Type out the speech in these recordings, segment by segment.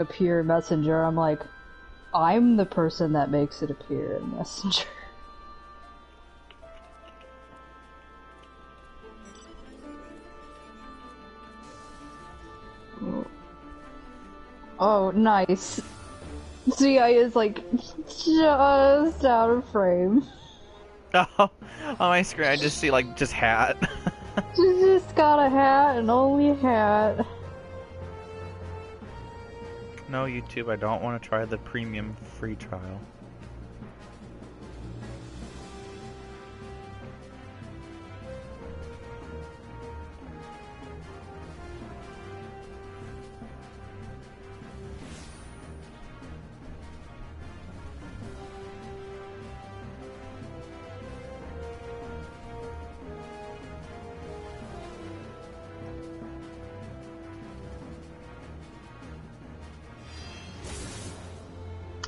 appear in Messenger, I'm like, I'm the person that makes it appear in Messenger. Oh, nice. CI is like just out of frame. Oh, on my screen I just see like just hat. She just got a hat and only a hat. No, YouTube, I don't want to try the premium free trial.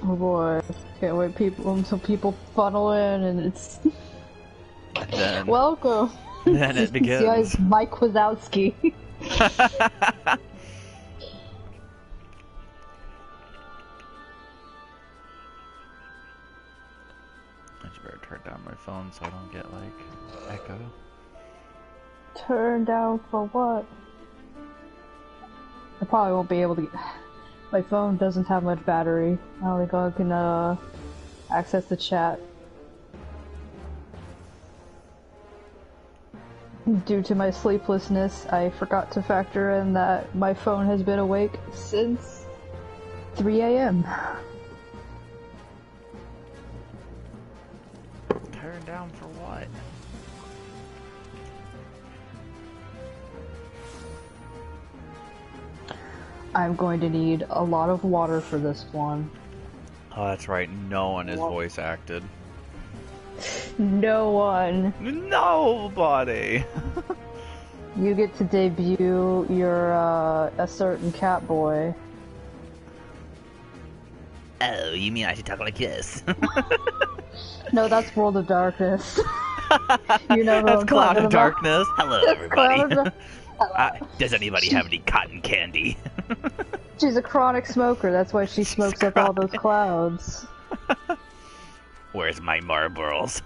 Oh boy, can't wait until people funnel in and it's... Then, Welcome! Then it begins. CI's Mike Wazowski. I just better turn down my phone so I don't get like echo. Turn down for what? I probably won't be able to get... My phone doesn't have much battery. I don't think I can access the chat. Due to my sleeplessness, I forgot to factor in that my phone has been awake since 3 AM. Turn down for what? I'm going to need a lot of water for this one. Oh, that's right. No one is voice acted. No one. Nobody. You get to debut your a certain cat boy. Oh, you mean I should talk like this? No, that's World of Darkness. You know that's Cloud of about. Darkness. Hello, everybody. Hello. Does anybody have any cotton candy? She's a chronic smoker, that's why she smokes up all those clouds. Where's my Marlboros?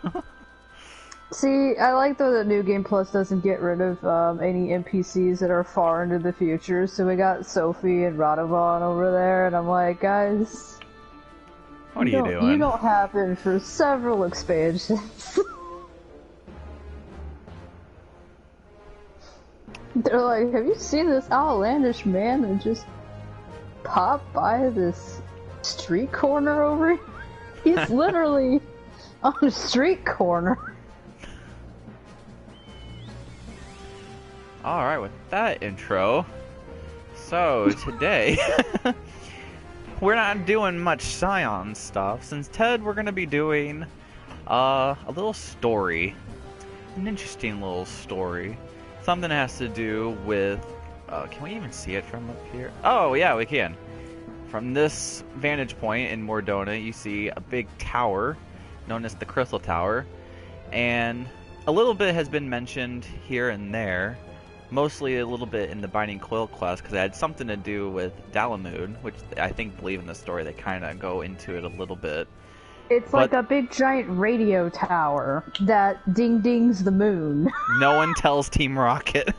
See, I like though that New Game Plus doesn't get rid of any NPCs that are far into the future, so we got Sophie and Radovan over there, and I'm like, guys... What are you doing? You don't happen for several expansions. They're like, have you seen this outlandish man that just popped by this street corner over here? He's literally on a street corner. Alright, with that intro, so today, we're not doing much Scion stuff. Since Ted, we're going to be doing a little story, an interesting little story. Something that has to do with, can we even see it from up here? Oh yeah, we can. From this vantage point in Mordona, you see a big tower, known as the Crystal Tower, and a little bit has been mentioned here and there, mostly a little bit in the Binding Coil quest, because it had something to do with Dalamud, which I believe in the story they kind of go into it a little bit. It's like a big giant radio tower that ding-dings the moon. No one tells Team Rocket.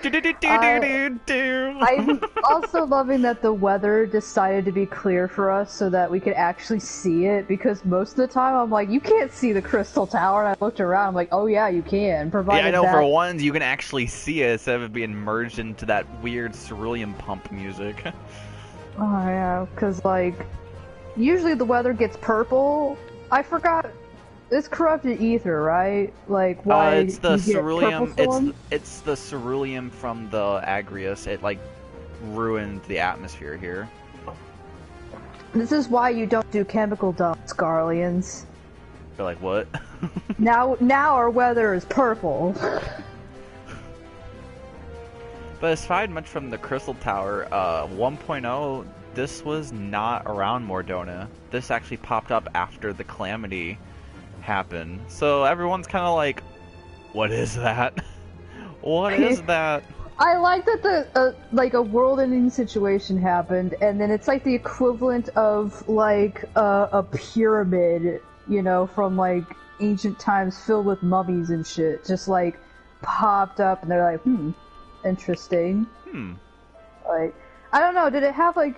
I'm also loving that the weather decided to be clear for us so that we could actually see it, because most of the time I'm like, you can't see the Crystal Tower, and I looked around, I'm like, oh yeah, you can, provided yeah, I know, that... for once you can actually see it instead of it being merged into that weird cerulean pump music. Oh yeah, because like, usually the weather gets purple. I forgot. It's corrupted ether, right? Like why? It's the you ceruleum. get purple It's the ceruleum from the Agrius. It like ruined the atmosphere here. This is why you don't do chemical dumps, Garleans. You're like, what? now our weather is purple. But aside much from the Crystal Tower, 1.0, this was not around Mordona. This actually popped up after the Calamity happened. So everyone's kind of like, what is that? What is that? I like that the like a world-ending situation happened, and then it's like the equivalent of like a pyramid, you know, from like ancient times filled with mummies and shit, just like popped up, and they're like, interesting. Like, I don't know. Did it have like?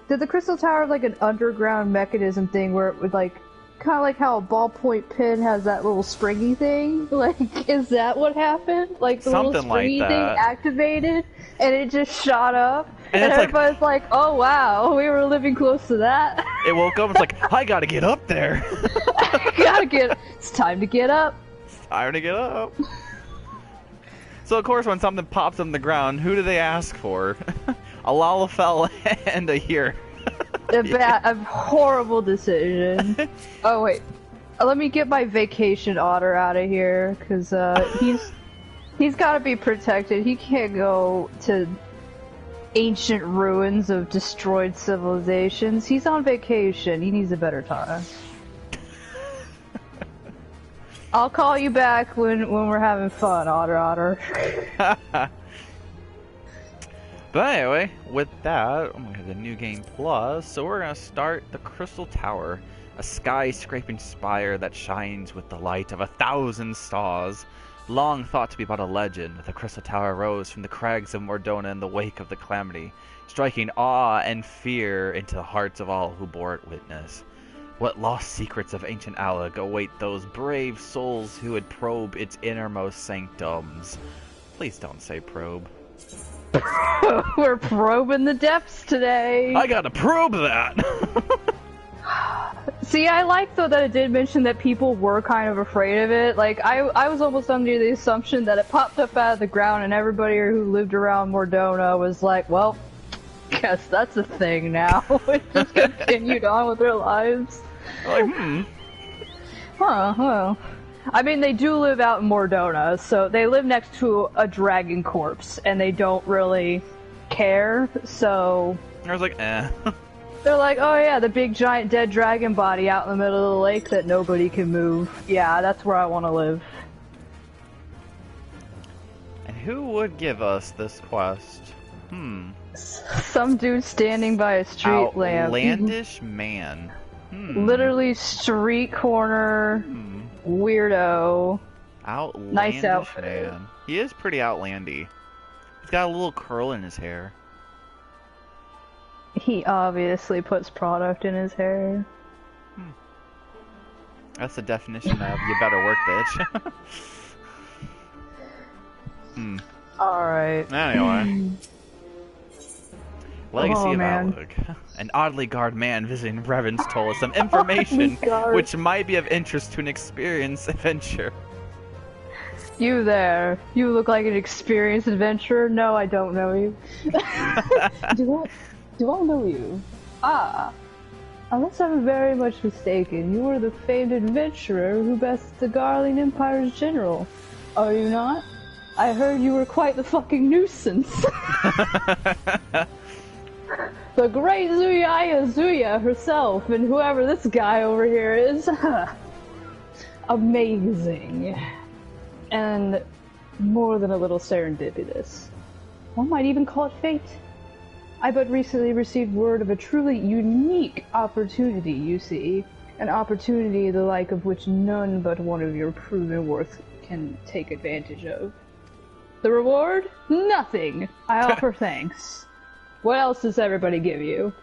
Did the Crystal Tower have like an underground mechanism thing where it would like, kind of like how a ballpoint pen has that little springy thing? Like, is that what happened? Like the Something little springy like thing that. activated and it just shot up, and it's everybody's like, "Oh wow, we were living close to that." It woke up. It's like, I gotta get up there. It's time to get up. It's time to get up. So of course, when something pops on the ground, who do they ask for? A Lalafell and a here. A horrible decision. Oh wait, let me get my vacation otter out of here, because he's got to be protected. He can't go to ancient ruins of destroyed civilizations. He's on vacation. He needs a better time. I'll call you back when we're having fun, otter. But anyway, with that, I'm gonna have the new game plus. So we're gonna start the Crystal Tower, a sky-scraping spire that shines with the light of 1,000 stars. Long thought to be but a legend, the Crystal Tower rose from the crags of Mordona in the wake of the calamity, striking awe and fear into the hearts of all who bore it witness. What lost secrets of ancient Alec await those brave souls who would probe its innermost sanctums? Please don't say probe. We're probing the depths today. I gotta probe that! See, I like though that it did mention that people were kind of afraid of it. Like, I was almost under the assumption that it popped up out of the ground and everybody who lived around Mordona was like, well, guess that's a thing now. It just continued on with their lives. Like, Huh, well. I mean, they do live out in Mordona, so they live next to a dragon corpse, and they don't really care, so... I was like, eh. They're like, oh yeah, the big giant dead dragon body out in the middle of the lake that nobody can move. Yeah, that's where I want to live. And who would give us this quest? Some dude standing by a street lamp. Outlandish man. Literally street corner... weirdo. Outlandish Nice outfit. man. He is pretty outlandy. He's got a little curl in his hair. He obviously puts product in his hair. That's the definition of you better work, bitch. Alright. Anyway. Legacy of man. Alec. An oddly garbed man visiting Revens told us some information which might be of interest to an experienced adventurer. You there. You look like an experienced adventurer. No, I don't know you. Do I know you? Ah. Unless I'm very much mistaken, you are the famed adventurer who bests the Garling Empire's general. Are you not? I heard you were quite the fucking nuisance. The great Zuya herself, and whoever this guy over here is. Amazing. And more than a little serendipitous. One might even call it fate. I but recently received word of a truly unique opportunity, you see. An opportunity the like of which none but one of your proven worth can take advantage of. The reward? Nothing. I offer thanks. What else does everybody give you?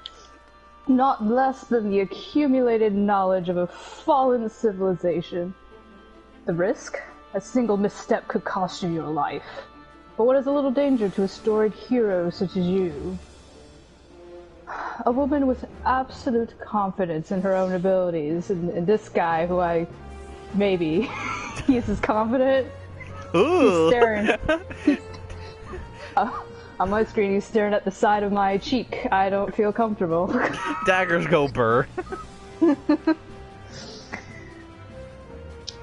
Not less than the accumulated knowledge of a fallen civilization. The risk? A single misstep could cost you your life. But what is a little danger to a storied hero such as you? A woman with absolute confidence in her own abilities, and this guy who maybe, he's as confident. Ooh! He's staring. On my screen, he's staring at the side of my cheek. I don't feel comfortable. Daggers go burr.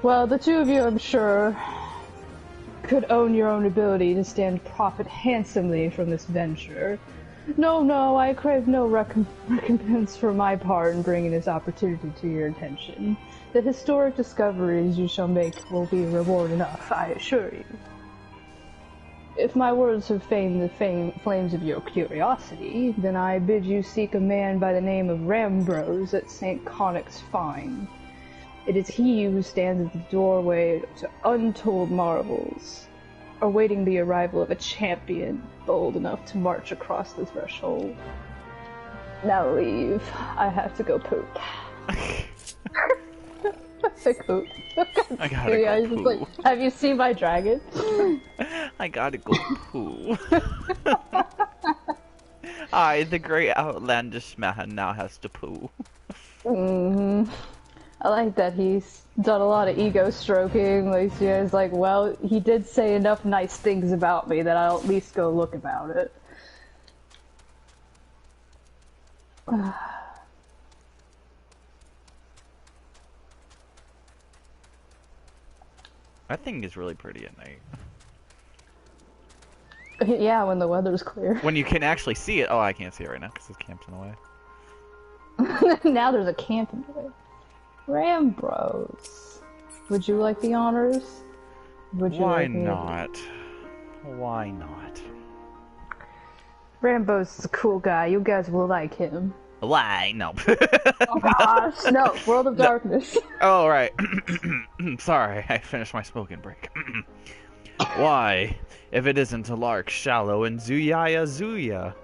Well, the two of you, I'm sure, could own your own ability to stand profit handsomely from this venture. No, I crave no recompense for my part in bringing this opportunity to your attention. The historic discoveries you shall make will be reward enough, I assure you. If my words have famed the flames of your curiosity, then I bid you seek a man by the name of Rambrose at St. Connick's Fine. It is he who stands at the doorway to untold marvels, awaiting the arrival of a champion bold enough to march across the threshold. Now leave. I have to go poop. I poop. I gotta go poo. Like, have you seen my dragon? I gotta go poo. I, the great outlandish man, now has to poo. I like that he's done a lot of ego stroking. Like, he's like, well, he did say enough nice things about me that I'll at least go look about it. That thing is really pretty at night. Yeah, when the weather's clear. When you can actually see it. Oh, I can't see it right now because this camp's in the way. Now there's a camp in the way. Rambrose. Would you like the honors? Would you Why like me not? Why not? Rambrose is a cool guy. You guys will like him. Why? No. Oh gosh, no. World of Darkness. Oh, right. Sorry, I finished my smoking break. Why, if it isn't a lark shallow and Zuya,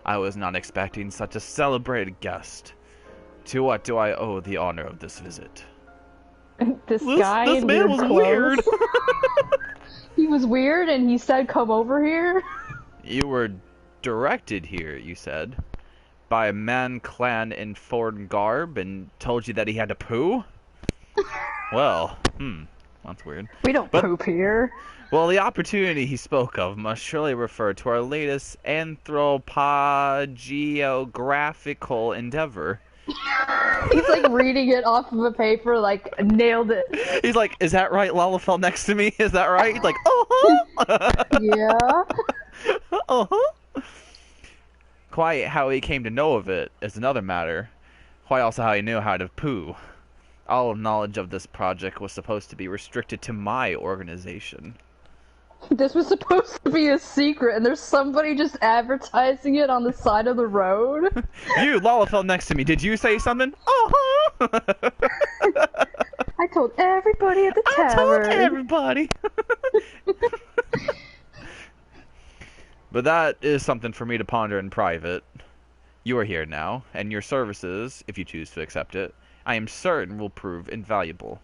I was not expecting such a celebrated guest. To what do I owe the honor of this visit? This guy this in man was weird. He was weird and he said come over here? You were directed here, you said, by a man clad in foreign garb and told you that he had to poo? Well, that's weird. We don't poop here. Well, the opportunity he spoke of must surely refer to our latest anthropogeographical endeavor. He's like reading it off of a paper, like, nailed it. He's like, is that right, Lalafell next to me? Is that right? He's like, uh-huh. Yeah. Uh-huh. Quite how he came to know of it is another matter. Quite also how he knew how to poo. All knowledge of this project was supposed to be restricted to my organization. This was supposed to be a secret, and there's somebody just advertising it on the side of the road. You, Lalafell next to me, did you say something? Uh-huh. I told everybody at the tavern. I told everybody. But that is something for me to ponder in private. You are here now, and your services, if you choose to accept it, I am certain will prove invaluable.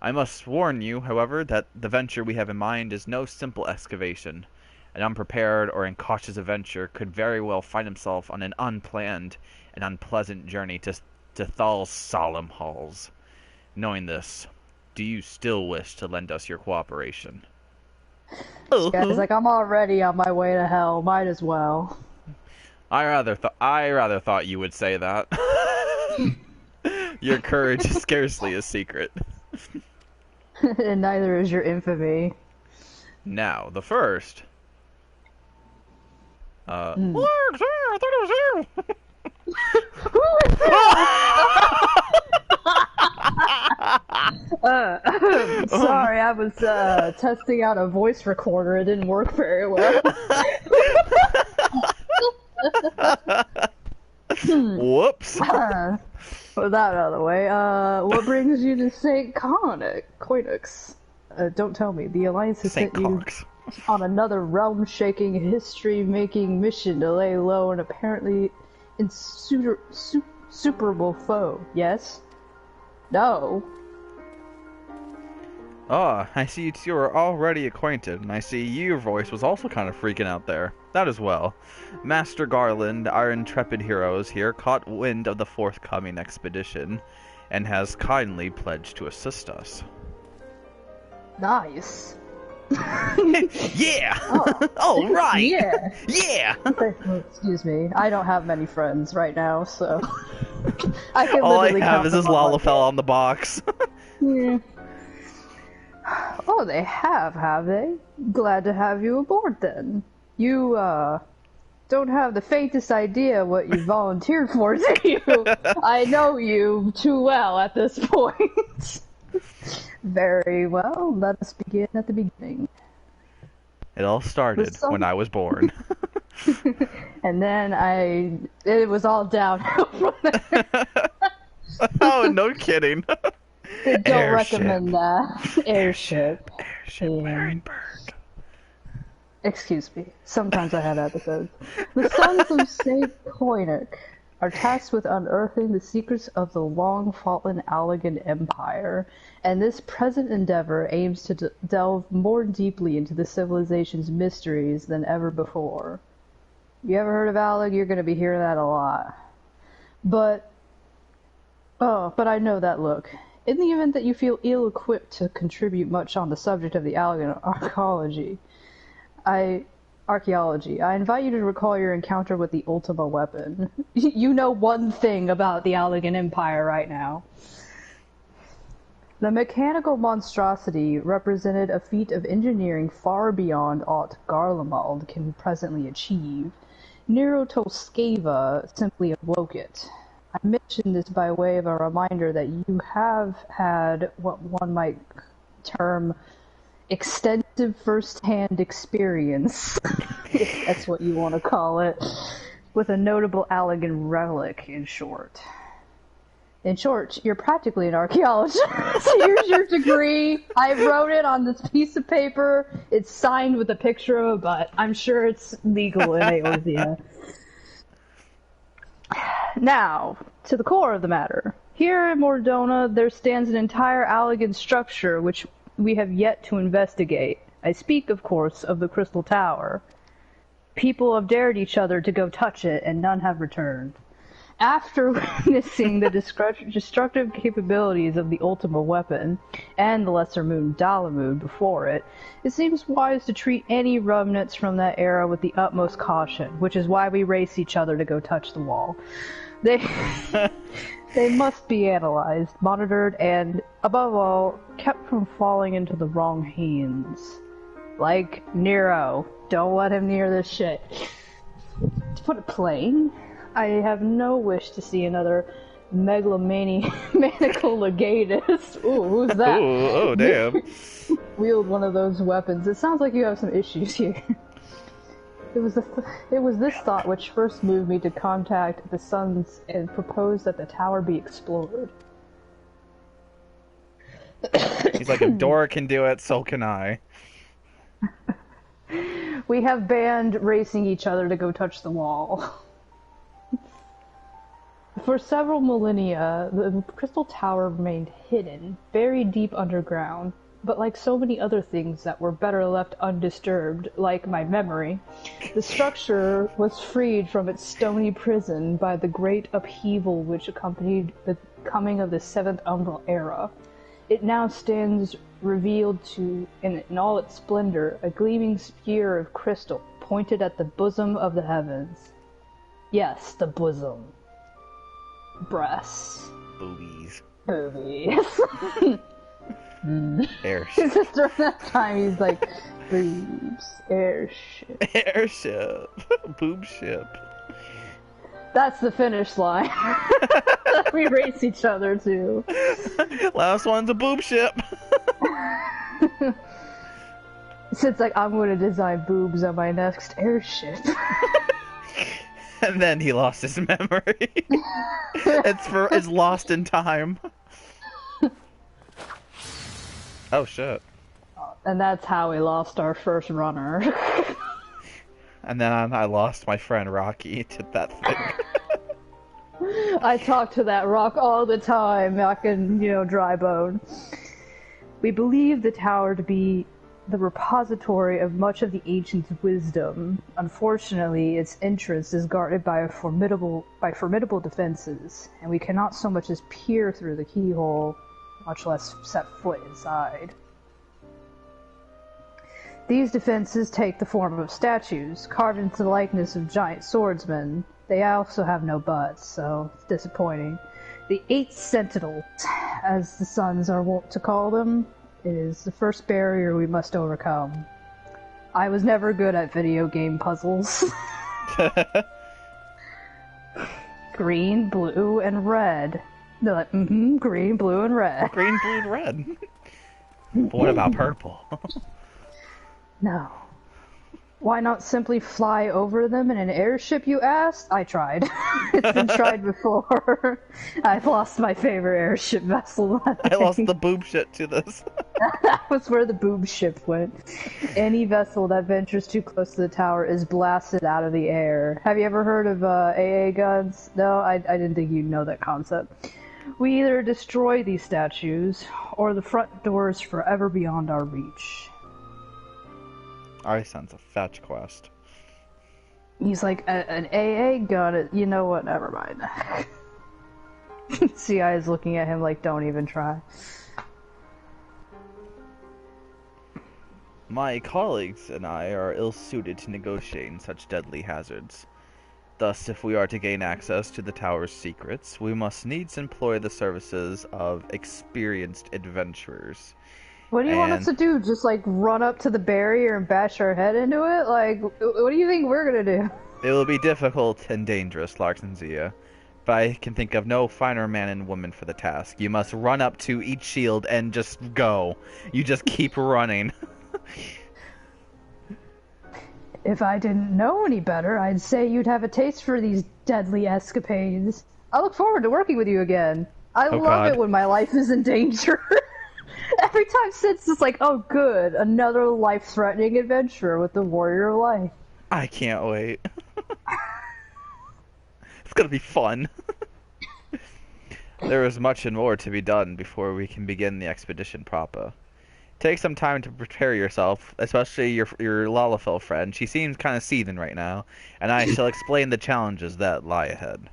I must warn you, however, that the venture we have in mind is no simple excavation. An unprepared or incautious adventurer could very well find himself on an unplanned and unpleasant journey to Thal's solemn halls. Knowing this, do you still wish to lend us your cooperation? Guy's like, I'm already on my way to hell. Might as well. I rather thought you would say that. Your courage is scarcely a secret. And neither is your infamy. Now, the first. Who is sorry, I was testing out a voice recorder. It didn't work very well. Whoops. With that out of the way, what brings you to St. Connick's? Don't tell me. The Alliance has sent you on another realm-shaking, history-making mission to lay low an apparently insuperable foe. Yes? No? Oh, I see you two are already acquainted, and I see your voice was also kind of freaking out there. That as well. Master Garland, our intrepid heroes here, caught wind of the forthcoming expedition, and has kindly pledged to assist us. Nice. Yeah! Oh. All right! Yeah! Yeah! Excuse me, I don't have many friends right now, so... I can all I literally have is this Lalafell on the box. Yeah. Oh, they have they? Glad to have you aboard then. You, don't have the faintest idea what you volunteered for, do you? I know you too well at this point. Very well, let us begin at the beginning. It all started when I was born. And then it was all downhill from there. Oh, no kidding. Don't recommend that. Airship. Airship wearing bird. Excuse me. Sometimes I have episodes. The sons of Saint Koinik are tasked with unearthing the secrets of the long-fallen Allegan Empire, and this present endeavor aims to delve more deeply into the civilization's mysteries than ever before. You ever heard of Alleg? You're going to be hearing that a lot. But I know that look. In the event that you feel ill-equipped to contribute much on the subject of the Allegan archaeology, I invite you to recall your encounter with the Ultima weapon. You know one thing about the Allegan Empire right now. The mechanical monstrosity represented a feat of engineering far beyond aught Garlemald can presently achieve. Nero Toskeva simply awoke it. I mention this by way of a reminder that you have had what one might term extensive first-hand experience, if that's what you want to call it, with a notable Allegan relic, in short. In short, you're practically an archaeologist. Here's your degree. I wrote it on this piece of paper. It's signed with a picture of a butt. I'm sure it's legal in Eorzea. Now, to the core of the matter. Here in Mordona, there stands an entire Allegan structure which we have yet to investigate. I speak, of course, of the Crystal Tower. People have dared each other to go touch it, and none have returned. After witnessing the destructive capabilities of the Ultima weapon, and the Lesser Moon Dalamud before it, it seems wise to treat any remnants from that era with the utmost caution, which is why we race each other to go touch the wall. They must be analyzed, monitored, and, above all, kept from falling into the wrong hands. Like Nero. Don't let him near this shit. To put it plain, I have no wish to see another megalomaniacal legatus. Ooh, who's that? Ooh, oh, damn. Wield one of those weapons. It sounds like you have some issues here. It was this thought which first moved me to contact the Sons and propose that the tower be explored. He's like, if Dora can do it, so can I. We have banned racing each other to go touch the wall. For several millennia, the Crystal Tower remained hidden, buried deep underground, but like so many other things that were better left undisturbed, like my memory, the structure was freed from its stony prison by the great upheaval which accompanied the coming of the Seventh Umbral Era. It now stands revealed in all its splendor, a gleaming sphere of crystal pointed at the bosom of the heavens. Yes, the bosom. Breasts. Boobies. Boobies. Airship. Just during that time, he's like, boobs, airship. Airship. Boob ship. That's the finish line. We race each other, too. Last one's a boob ship. So it's like, I'm going to design boobs on my next airship. And then he lost his memory. It's lost in time. Oh shit. And that's how we lost our first runner. And then I lost my friend Rocky to that thing. I talk to that rock all the time, I can, dry bone. We believe the tower to be the repository of much of the ancients' wisdom. Unfortunately, its entrance is guarded by formidable defenses, and we cannot so much as peer through the keyhole, much less set foot inside. These defenses take the form of statues, carved into the likeness of giant swordsmen. They also have no butts, so it's disappointing. The 8th Sentinels, as the Sons are wont to call them, is the first barrier we must overcome. I was never good at video game puzzles. Green, blue, and red. They're like, green, blue, and red. Green, blue, and red. But what about purple? No. Why not simply fly over them in an airship, you asked? I tried. It's been tried before. I've lost my favorite airship vessel. I lost the boob shit to this. That was where the boob ship went. Any vessel that ventures too close to the tower is blasted out of the air. Have you ever heard of AA guns? No, I didn't think you'd know that concept. We either destroy these statues, or the front door is forever beyond our reach. I sense a fetch quest. He's like, an AA gun? You know what? Never mind. CI is looking at him like, don't even try. My colleagues and I are ill-suited to negotiating such deadly hazards. Thus, if we are to gain access to the tower's secrets, we must needs employ the services of experienced adventurers. What do you want us to do? Just like run up to the barrier and bash our head into it? Like, what do you think we're gonna do? It will be difficult and dangerous, Larson Zia, but I can think of no finer man and woman for the task. You must run up to each shield and just go. You just keep running. If I didn't know any better, I'd say you'd have a taste for these deadly escapades. I look forward to working with you again. I love it when my life is in danger. Every time Sid's just like, oh good, another life-threatening adventure with the warrior of life. I can't wait. It's gonna be fun. There is much and more to be done before we can begin the expedition proper. Take some time to prepare yourself, especially your Lalafell friend. She seems kind of seething right now, and I shall explain the challenges that lie ahead.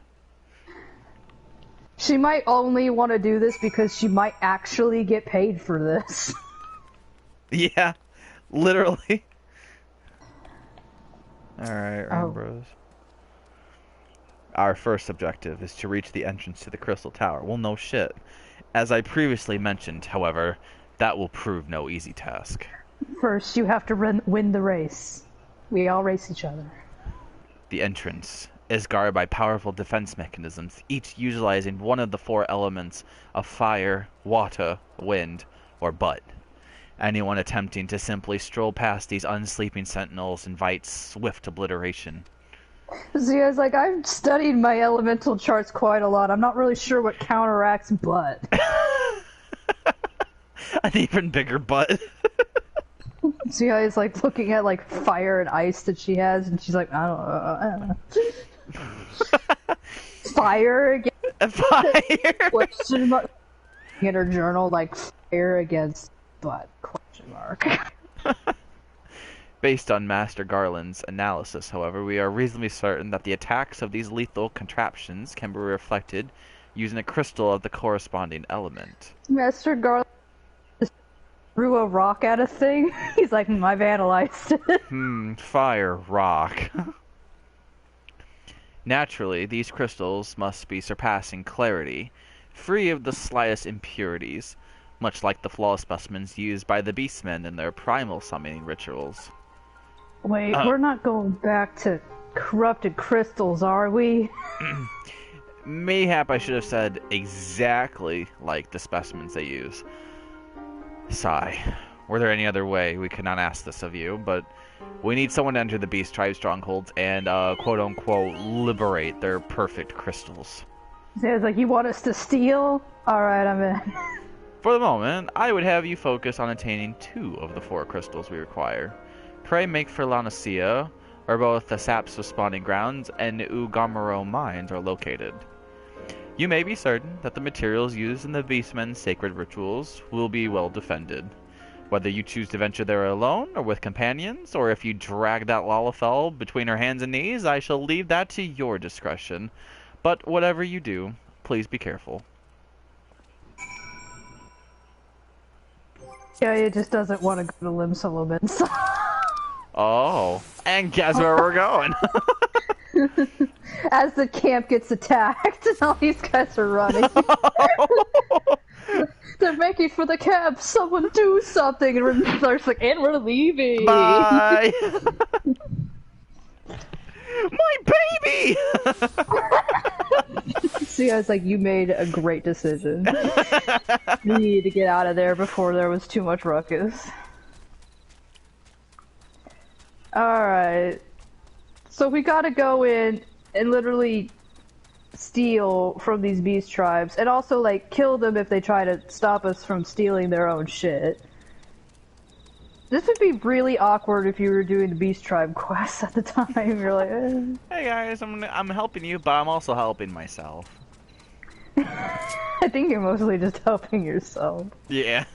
She might only want to do this because she might actually get paid for this. Yeah, literally. Alright, Rambros. Our first objective is to reach the entrance to the Crystal Tower. Well, no shit. As I previously mentioned, however, that will prove no easy task. First, you have to win the race. We all race each other. The entrance is guarded by powerful defense mechanisms, each utilizing one of the four elements of fire, water, wind, or butt. Anyone attempting to simply stroll past these unsleeping sentinels invites swift obliteration. See, I was like, I've studied my elemental charts quite a lot. I'm not really sure what counteracts butt. An even bigger butt. See how he's like looking at like fire and ice that she has, and she's like, I don't know. Fire again? Fire? Question mark. In her journal, like, fire against butt? Question mark. Based on Master Garland's analysis, however, we are reasonably certain that the attacks of these lethal contraptions can be reflected using a crystal of the corresponding element. Master Garland threw a rock at a thing? He's like, I've analyzed it. Fire, rock. Naturally, these crystals must be surpassing clarity, free of the slightest impurities, much like the flawless specimens used by the Beastmen in their primal summoning rituals. Wait, we're not going back to corrupted crystals, are we? Mayhap I should have said exactly like the specimens they use. Sigh. Were there any other way, we could not ask this of you, but we need someone to enter the Beast Tribe strongholds and, quote-unquote, liberate their perfect crystals. So it's like, you want us to steal? Alright, I'm in. For the moment, I would have you focus on attaining 2 of the 4 crystals we require. Pray make for Lanacia, where both the Sap's spawning grounds and Ugamaro mines are located. You may be certain that the materials used in the Beastmen's sacred rituals will be well defended. Whether you choose to venture there alone or with companions, or if you drag that Lalafell between her hands and knees, I shall leave that to your discretion. But whatever you do, please be careful. Yeah, it just doesn't want to go to Lim Solomons. Oh, and guess where we're going? As the camp gets attacked and all these guys are running. They're making for the camp. Someone do something. And Renathar's like, and we're leaving. Bye. My baby! See, I was like, you made a great decision. You need to get out of there before there was too much ruckus. Alright. So we gotta go in and literally steal from these beast tribes, and also, like, kill them if they try to stop us from stealing their own shit. This would be really awkward if you were doing the beast tribe quest at the time. You're like, Hey guys, I'm helping you, but I'm also helping myself. I think you're mostly just helping yourself. Yeah.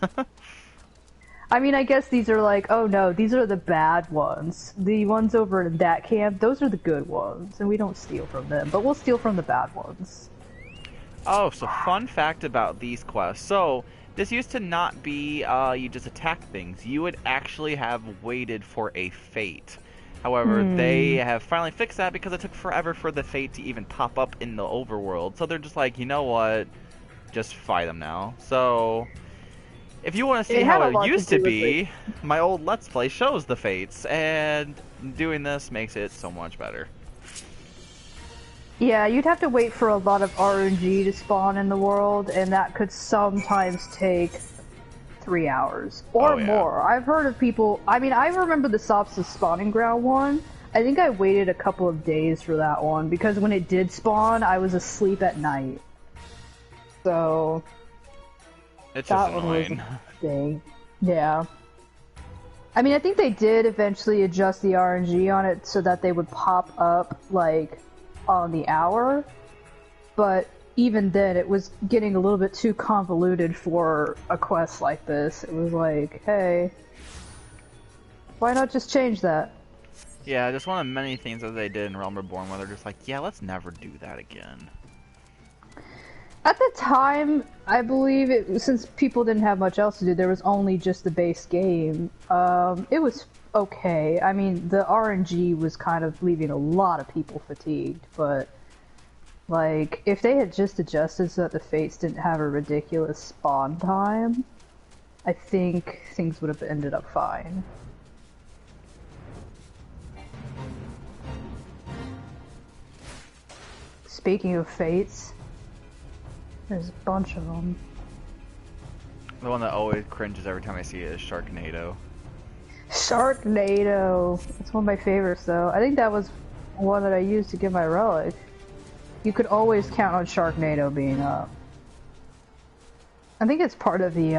I mean, I guess these are like, oh no, these are the bad ones. The ones over in that camp, those are the good ones, and we don't steal from them, but we'll steal from the bad ones. Oh, so fun fact about these quests. So, this used to not be, you just attack things. You would actually have waited for a fate. However, they have finally fixed that because it took forever for the fate to even pop up in the overworld. So they're just like, you know what? Just fight them now. So, if you want to see how it used to be, my old Let's Play shows the fates, and doing this makes it so much better. Yeah, you'd have to wait for a lot of RNG to spawn in the world, and that could sometimes take 3 hours or more. I've heard of people. I mean, I remember the Sopsa spawning ground one. I think I waited a couple of days for that one because when it did spawn, I was asleep at night. So It's that just one was annoying. a thing. Yeah. I mean, I think they did eventually adjust the RNG on it so that they would pop up, like, on the hour, but even then it was getting a little bit too convoluted for a quest like this. It was like, hey, why not just change that? Yeah, just one of many things that they did in Realm Reborn where they're just like, yeah, let's never do that again. At the time, I believe since people didn't have much else to do, there was only just the base game. It was okay. I mean, the RNG was kind of leaving a lot of people fatigued, but like, if they had just adjusted so that the fates didn't have a ridiculous spawn time, I think things would have ended up fine. Speaking of fates, there's a bunch of them. The one that always cringes every time I see it is Sharknado. Sharknado! It's one of my favorites, though. I think that was one that I used to get my relic. You could always count on Sharknado being up. I think it's part of the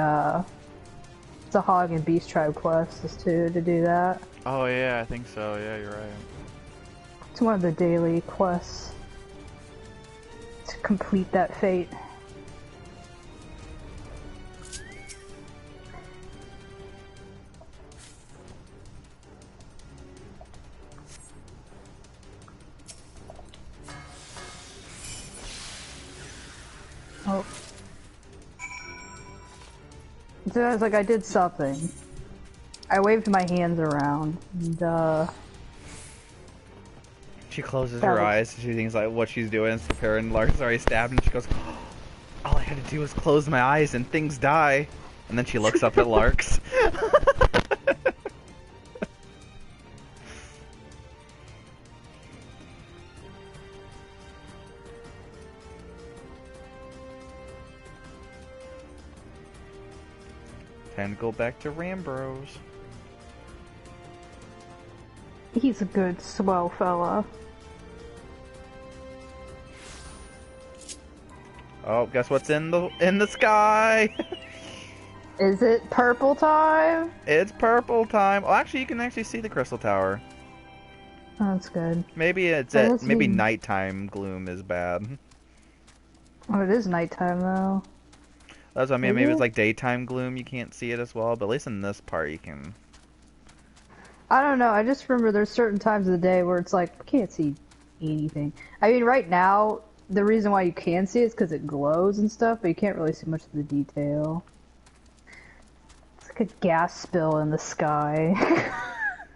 Hog and Beast Tribe quests, too, to do that. Oh yeah, I think so. Yeah, you're right. It's one of the daily quests to complete that fate. Oh. So I was like, I did something. I waved my hands around, and She closes her eyes, she thinks like what she's doing is preparing. Lark's already stabbed, and she goes, oh, all I had to do was close my eyes and things die. And then she looks up at Lark's. Time to go back to Rambros. he's a good, swell fella. Oh, guess what's in the sky? Is it purple time? It's purple time. Oh, actually, you can actually see the crystal tower. Oh, that's good. Maybe it's maybe nighttime gloom is bad. Oh, it is nighttime though. That's what I mean. Maybe it's like daytime gloom. You can't see it as well, but at least in this part you can. I don't know. I just remember there's certain times of the day where it's like, I can't see anything. I mean, right now, the reason why you can see it is because it glows and stuff, but you can't really see much of the detail. It's like a gas spill in the sky.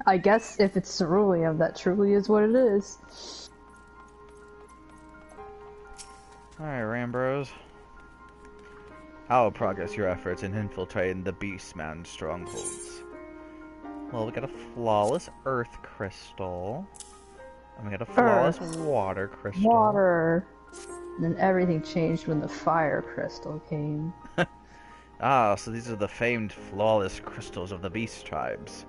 I guess if it's ceruleum, that truly is what it is. Alright, Rambros. How will progress your efforts in infiltrating the Beastman strongholds? Well, we got a flawless earth crystal. And we got a flawless water crystal. Water. And then everything changed when the fire crystal came. Ah, so these are the famed flawless crystals of the beast tribes.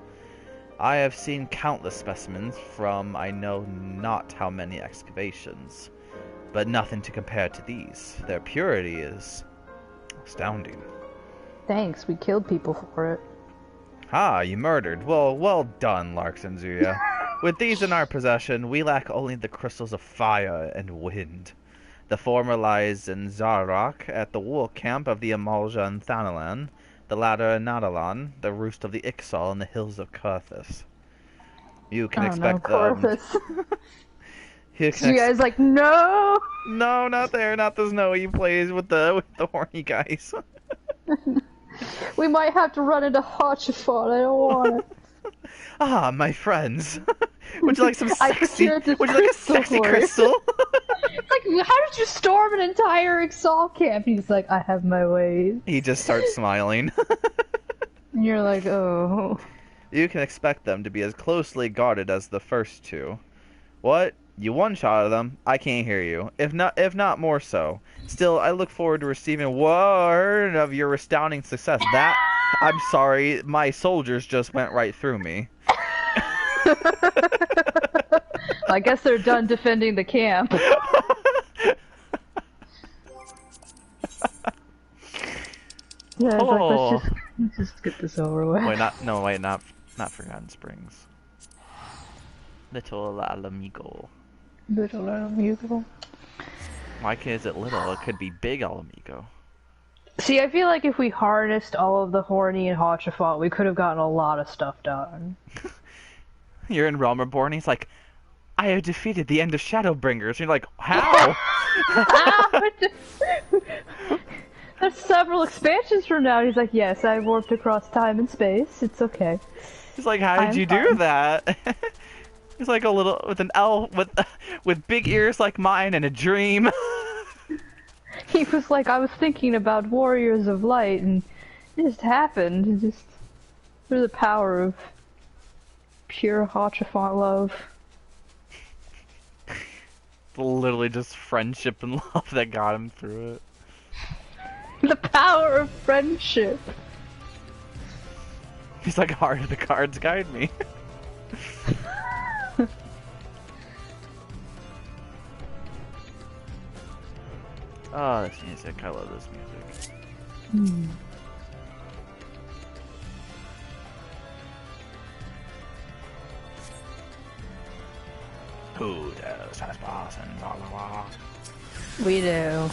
I have seen countless specimens from I know not how many excavations, but nothing to compare to these. Their purity is astounding. Thanks, we killed people for it. Ah, you murdered. Well done, Larkson Zuya. With these in our possession, we lack only the crystals of fire and wind. The former lies in Zarok, at the wool camp of the Amalja and Thanalan, the latter in Nadalan, the roost of the Ixal in the hills of Kurthus. You can expect them... Corthus. You So you guys like, no! No, not there, not the snowy place with the horny guys. We might have to run into Hotchafot, I don't want it. Ah, my friends. Would you like some I sexy... procured this Would you like a crystal sexy for you. crystal? It's like, how did you storm an entire Exalt camp? He's like, I have my ways. He just starts smiling. And you're like, oh. You can expect them to be as closely guarded as the first two. What? You one-shotted them? I can't hear you. If not more so. Still, I look forward to receiving word of your astounding success. That... I'm sorry, my soldiers just went right through me. I guess they're done defending the camp. Yeah, it's like, let's just get this over with. Wait, not Forgotten Springs. Little Alamigo. Little Alamigo. Why is it little? It could be big Alamigo. See, I feel like if we harnessed all of the Horny and Hotchafot, we could have gotten a lot of stuff done. You're in Realm Reborn, he's like, I have defeated the end of Shadowbringers. And you're like, how? There's several expansions from now. He's like, yes, I warped across time and space. It's okay. He's like, how did you do that? He's like a little, with an owl, with big ears like mine and a dream. He was like, I was thinking about Warriors of Light, and it just happened. It just, through the power of pure Hotchafont love. Literally just friendship and love that got him through it. The power of friendship. He's like, heart of the cards guide me. Oh, this music. I love this music. Hmm. Who does trespass and blah blah blah. We do.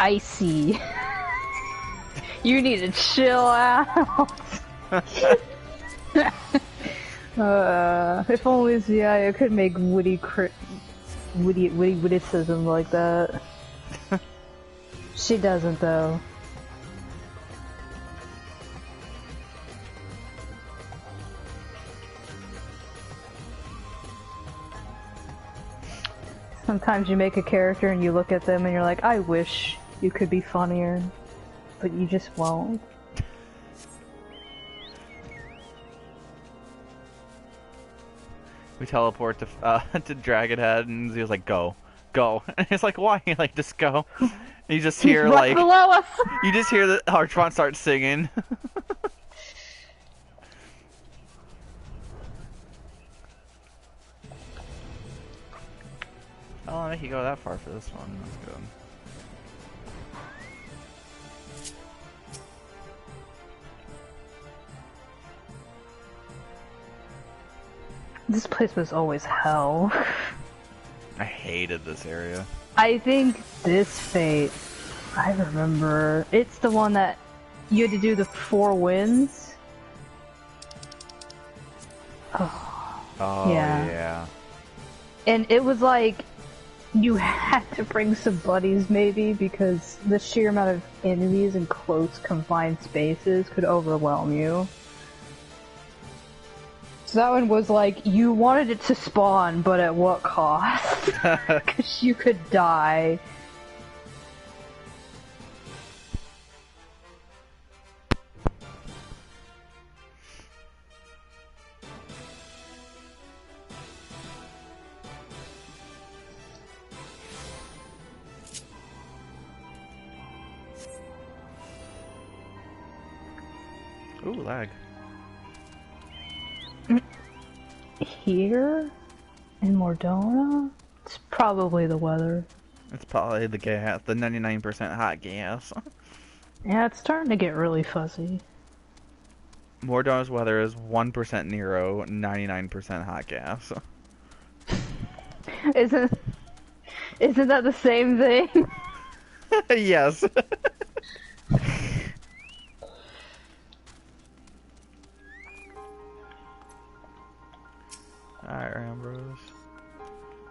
Icy. You need to chill out. If only Zia could make witticism like that. She doesn't, though. Sometimes you make a character and you look at them and you're like, I wish you could be funnier, but you just won't. We teleport to Dragon Head, and he was like, "Go, go." And it's like, "Why?" Like, just go. And you just hear He's right like, below us. you just hear the Archon start singing. I don't think you go that far for this one. That's good. This place was always hell. I hated this area. I think this fate, I remember, it's the one that you had to do the 4 winds. Oh, yeah. And it was like, you had to bring some buddies maybe, because the sheer amount of enemies in close confined spaces could overwhelm you. So that one was like, you wanted it to spawn, but at what cost? Because you could die. Ooh, lag. here in Mordona? It's probably the weather. It's probably the gas, the 99% hot gas. Yeah, it's starting to get really fuzzy. Mordona's weather is 1% Nero, 99% hot gas. Isn't that the same thing? Yes. Alright, Ambrose.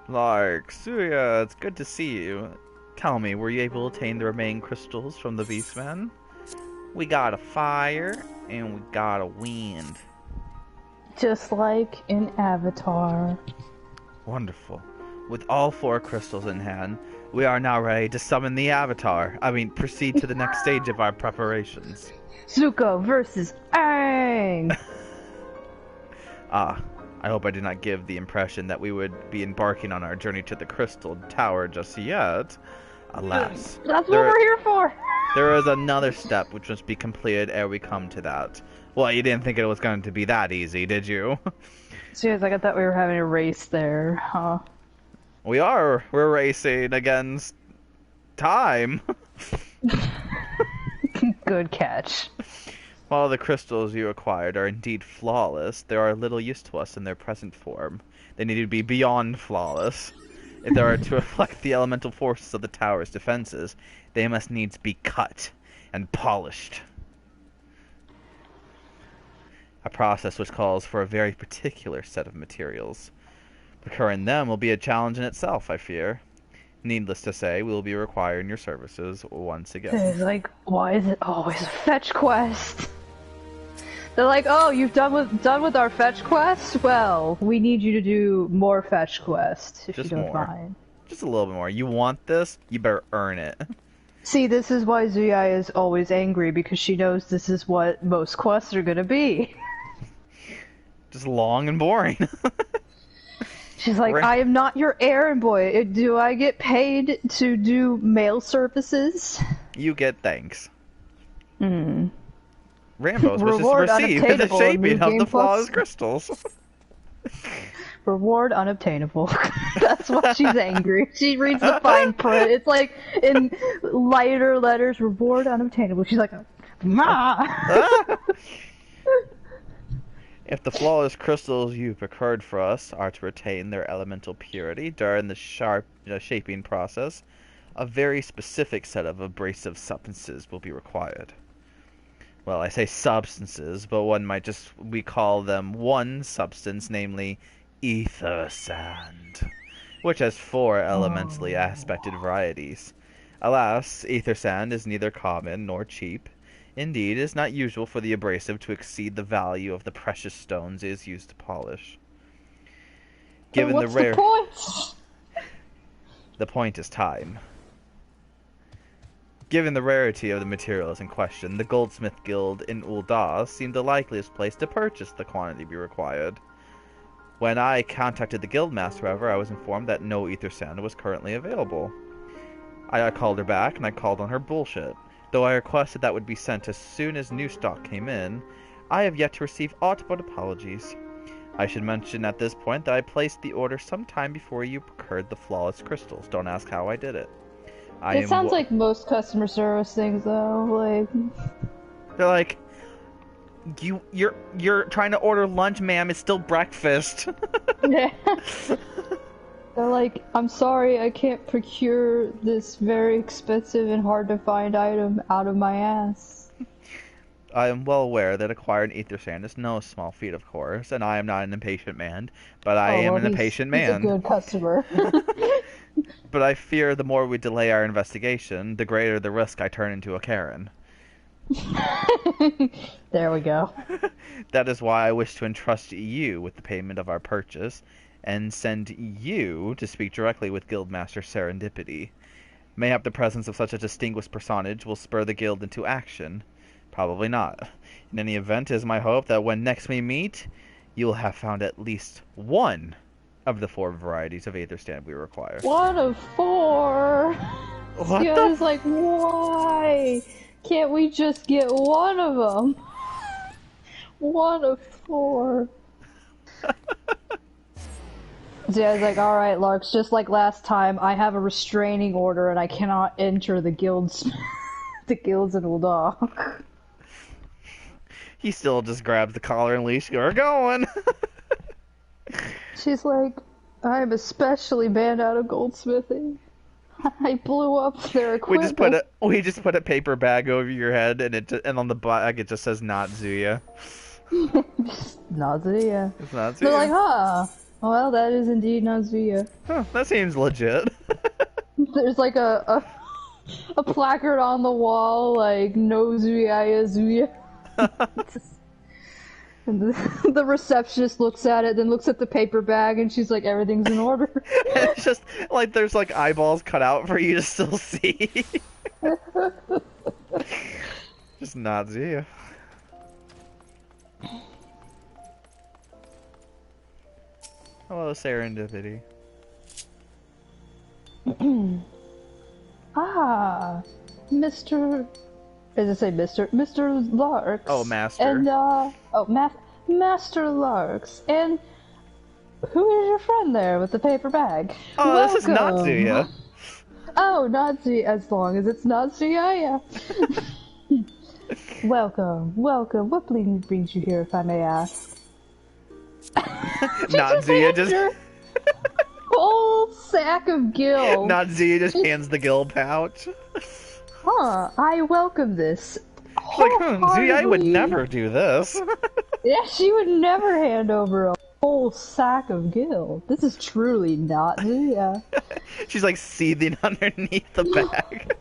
Lark, Suya, it's good to see you. Tell me, were you able to obtain the remaining crystals from the Beastmen? We got a fire, and we got a wind. Just like in Avatar. Wonderful. With all 4 crystals in hand, we are now ready to summon the Avatar. Proceed to the next stage of our preparations. Zuko versus Aang! I hope I did not give the impression that we would be embarking on our journey to the Crystal Tower just yet. Alas. That's what we're here for! There is another step which must be completed ere we come to that. Well, you didn't think it was going to be that easy, did you? Serious, I thought we were having a race there, huh? We're racing against time. Good catch. While the crystals you acquired are indeed flawless, they are little use to us in their present form. They need to be beyond flawless. If they are to reflect the elemental forces of the tower's defenses, they must needs be cut and polished. A process which calls for a very particular set of materials. Procuring them will be a challenge in itself, I fear. Needless to say, we will be requiring your services once again. It's like, why is it always a fetch quest? They're like, oh, you've done with our fetch quest? Well, we need you to do more fetch quests, if Just you don't more. mind. Just a little bit more. You want this? You better earn it. See, this is why Zuya is always angry, because she knows this is what most quests are gonna be. Just long and boring. She's like, I am not your errand boy. Do I get paid to do mail services? You get thanks. Hmm. Rambo's wishes to Reward receive the unobtainable in shaping new of game the flawless plus. crystals. Reward unobtainable. That's why she's angry. She reads the fine print. It's like in lighter letters, reward unobtainable. She's like, ma. If the flawless crystals you procured for us are to retain their elemental purity during the shaping process, a very specific set of abrasive substances will be required. Well, I say substances, but we call them one substance, namely ether sand, which has 4 elementally aspected varieties. Alas, ether sand is neither common nor cheap. Indeed, it is not usual for the abrasive to exceed the value of the precious stones it is used to polish. Given What's the point? The point is time. Given the rarity of the materials in question, the Goldsmith Guild in Ul'dah seemed the likeliest place to purchase the quantity we required. When I contacted the Guildmaster, however, I was informed that no ether sand was currently available. I called her back, and I called on her bullshit. Though I requested that would be sent as soon as new stock came in, I have yet to receive aught but apologies. I should mention at this point that I placed the order some time before you procured the flawless crystals. Don't ask how I did it. It sounds like most customer service things, though. Like, they're like, you're trying to order lunch, ma'am. It's still breakfast. yeah. They're like, I'm sorry, I can't procure this very expensive and hard to find item out of my ass. I am well aware that acquiring ether sand is no small feat, of course, and I am not an impatient man, but I am an impatient man. He's a good customer. But I fear the more we delay our investigation, the greater the risk I turn into a Karen. There we go. That is why I wish to entrust you with the payment of our purchase, and send you to speak directly with Guildmaster Serendipity. Mayhap the presence of such a distinguished personage will spur the guild into action. Probably not. In any event, it is my hope that when next we meet, you will have found at least one of the 4 varieties of ether sand we require. 1 of 4? What the is like, why? Can't we just get one of them? 1 of 4. Zia's like, alright, Larks, just like last time, I have a restraining order and I cannot enter the guilds, the guilds in Uldok. He still just grabs the collar and leash. We're going. She's like, I'm especially banned out of goldsmithing. I blew up their equipment. We just put a paper bag over your head, and on the bag it just says "Not Zuya." Not Zuya. It's not Zuya. They're like, well, that is indeed not Zuya. Huh, that seems legit. There's like a placard on the wall, like, no Zuya, Zuya. And the receptionist looks at it, then looks at the paper bag, and she's like, everything's in order. It's just like there's like eyeballs cut out for you to still see. Just not Zuya. Hello, serendipity. Mr. Does it say Mr. Larks? Oh, Master. And, Master Larks. And who is your friend there with the paper bag? Oh, Welcome. This is not Zuya. Oh, not Zuya, as long as it's not Zuya, yeah. Welcome. What brings you here, if I may ask? Not Zuya, just... Whole sack of gil. Not Zuya just hands the gil pouch. I welcome this. Like, Zuya would never do this. Yeah, she would never hand over a whole sack of gil. This is truly not Zuya. She's like seething underneath the bag.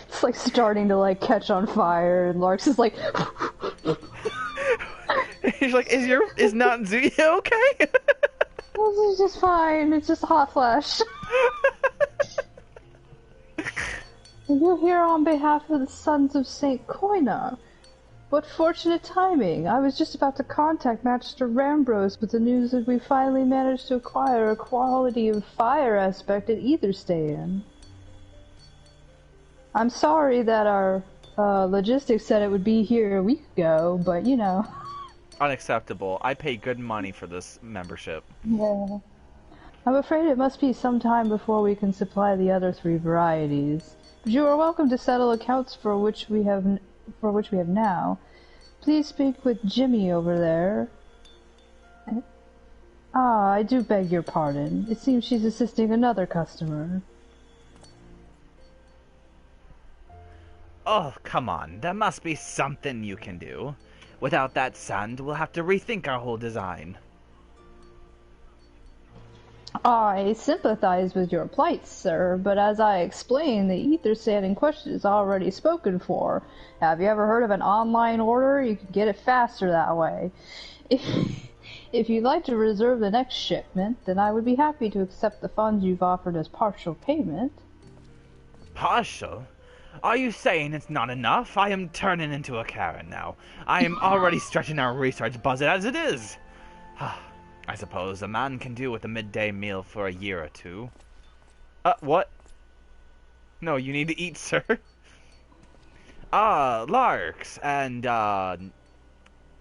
It's like starting to like catch on fire, and Larks is like. He's like, is not Zuya okay? This is just fine. It's just a hot flash. You're here on behalf of the Sons of Saint Koina. What fortunate timing. I was just about to contact Master Rambros with the news that we finally managed to acquire a quality of fire aspect at Etherstay. I'm sorry that our logistics said it would be here a week ago, but you know. Unacceptable. I pay good money for this membership. Yeah. I'm afraid it must be some time before we can supply the other 3 varieties. But you are welcome to settle accounts for which we have now. Please speak with Jimmy over there. I do beg your pardon. It seems she's assisting another customer. Oh, come on. There must be something you can do. Without that sand, we'll have to rethink our whole design. I sympathize with your plight, sir, but as I explained, the ether sand in question is already spoken for. Have you ever heard of an online order? You can get it faster that way. If you'd like to reserve the next shipment, then I would be happy to accept the funds you've offered as partial payment. Partial? Are you saying it's not enough? I am turning into a Karen now. I am already stretching our research budget as it is. I suppose a man can do with a midday meal for a year or 2. What? No, you need to eat, sir. Larks, and,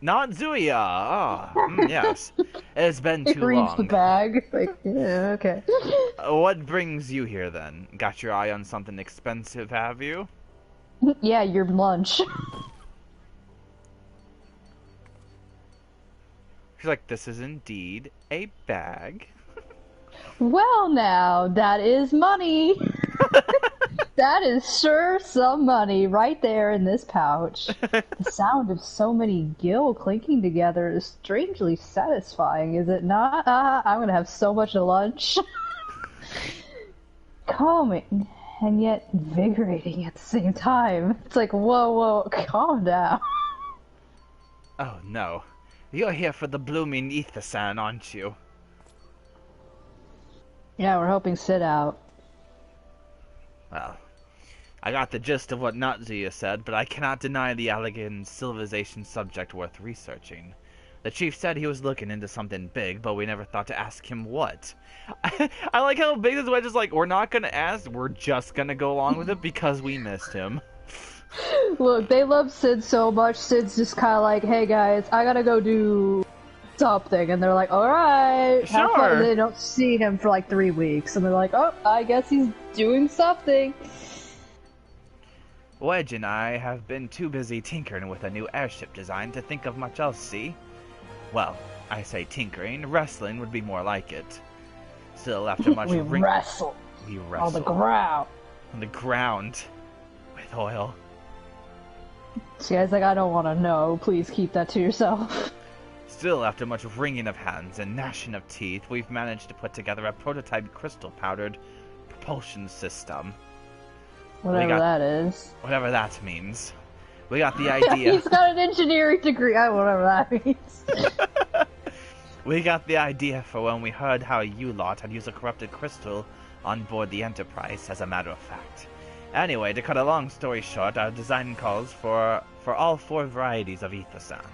not Zuya. Yes. It's been too long. It reads the bag. Like, yeah, okay. What brings you here, then? Got your eye on something expensive, have you? Yeah, your lunch. She's like, this is indeed a bag. Well now, that is money. That is sure some money right there in this pouch. The sound of so many gil clinking together is strangely satisfying, is it not? I'm gonna have so much at lunch. Calming, and yet invigorating at the same time. It's like, whoa, calm down. Oh no. You're here for the blooming ether sand, aren't you? Yeah, we're hoping sit out. Well, I got the gist of what Natsuya said, but I cannot deny the elegant civilization subject worth researching. The chief said he was looking into something big, but we never thought to ask him what. I like how big this wedge is like, we're not gonna ask, we're just gonna go along with it because we missed him. Look, they love Sid so much, Sid's just kinda like, hey guys, I gotta go do something, and they're like, alright, have fun. Sure. And they don't see him for like 3 weeks, and they're like, oh, I guess he's doing something. Wedge and I have been too busy tinkering with a new airship design to think of much else, see? Well, I say tinkering, wrestling would be more like it. Still, after much we wrestle. We wrestle. On the ground. On the ground. With oil. She guy's like, I don't want to know. Please keep that to yourself. Still, after much wringing of hands and gnashing of teeth, we've managed to put together a prototype crystal-powdered propulsion system. Whatever that is. Whatever that means. We got the idea. He's got an engineering degree. Whatever that means. We got the idea for when we heard how you lot had used a corrupted crystal on board the Enterprise, as a matter of fact. Anyway, to cut a long story short, our design calls for all 4 varieties of ether sand.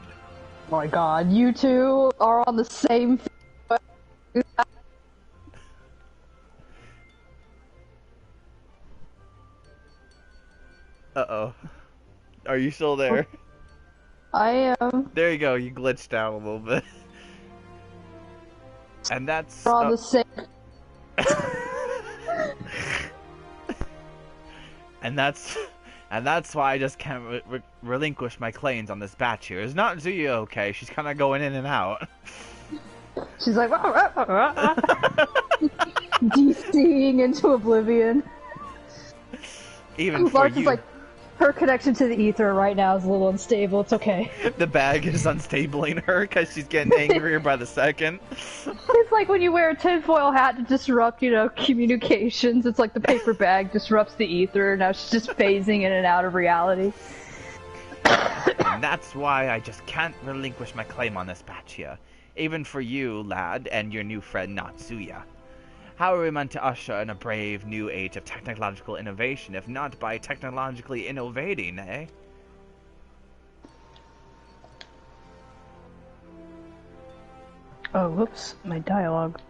Oh my god, you two are on the same... Uh-oh. Are you still there? I am. There you go, you glitched out a little bit. And that's... We're on the same... And that's why I just can't relinquish my claims on this batch here. It's not Zuya okay, she's kind of going in and out. She's like... DCing into oblivion. Even for you... like, her connection to the ether right now is a little unstable. It's okay. The bag is unstabling her because she's getting angrier by the second. It's like when you wear a tinfoil hat to disrupt, communications. It's like the paper bag disrupts the ether. Now she's just phasing in and out of reality. And that's why I just can't relinquish my claim on this batch here. Even for you, lad, and your new friend Natsuya. How are we meant to usher in a brave new age of technological innovation if not by technologically innovating, eh? Oh, whoops, my dialogue.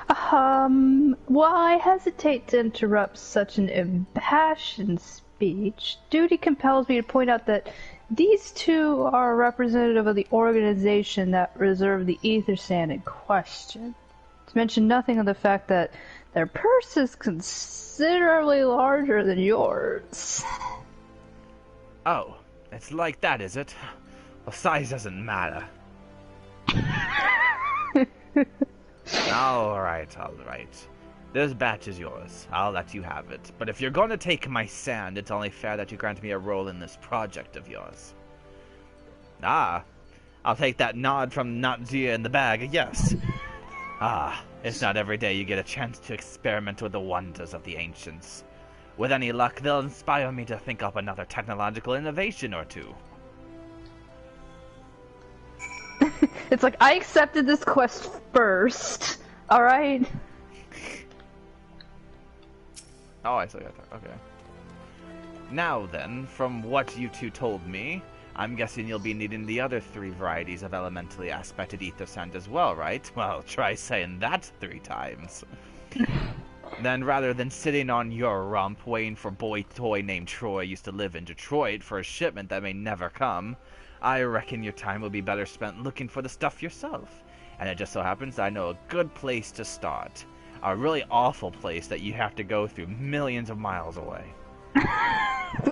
While I hesitate to interrupt such an impassioned speech, duty compels me to point out that these two are representative of the organization that reserved the ether sand in question. To mention nothing of the fact that their purse is considerably larger than yours. Oh, it's like that, is it? Well, size doesn't matter. Alright. This batch is yours. I'll let you have it. But if you're going to take my sand, it's only fair that you grant me a role in this project of yours. Ah, I'll take that nod from Natsuya in the bag, yes. Ah, it's not every day you get a chance to experiment with the wonders of the ancients. With any luck, they'll inspire me to think up another technological innovation or two. It's like, I accepted this quest first, alright? Oh, I still got that, okay. Now then, from what you two told me, I'm guessing you'll be needing the other 3 varieties of elementally aspected ether sand as well, right? Well, try saying that 3 times. Then rather than sitting on your rump waiting for boy toy named Troy used to live in Detroit for a shipment that may never come, I reckon your time will be better spent looking for the stuff yourself. And it just so happens I know a good place to start. A really awful place that you have to go through millions of miles away.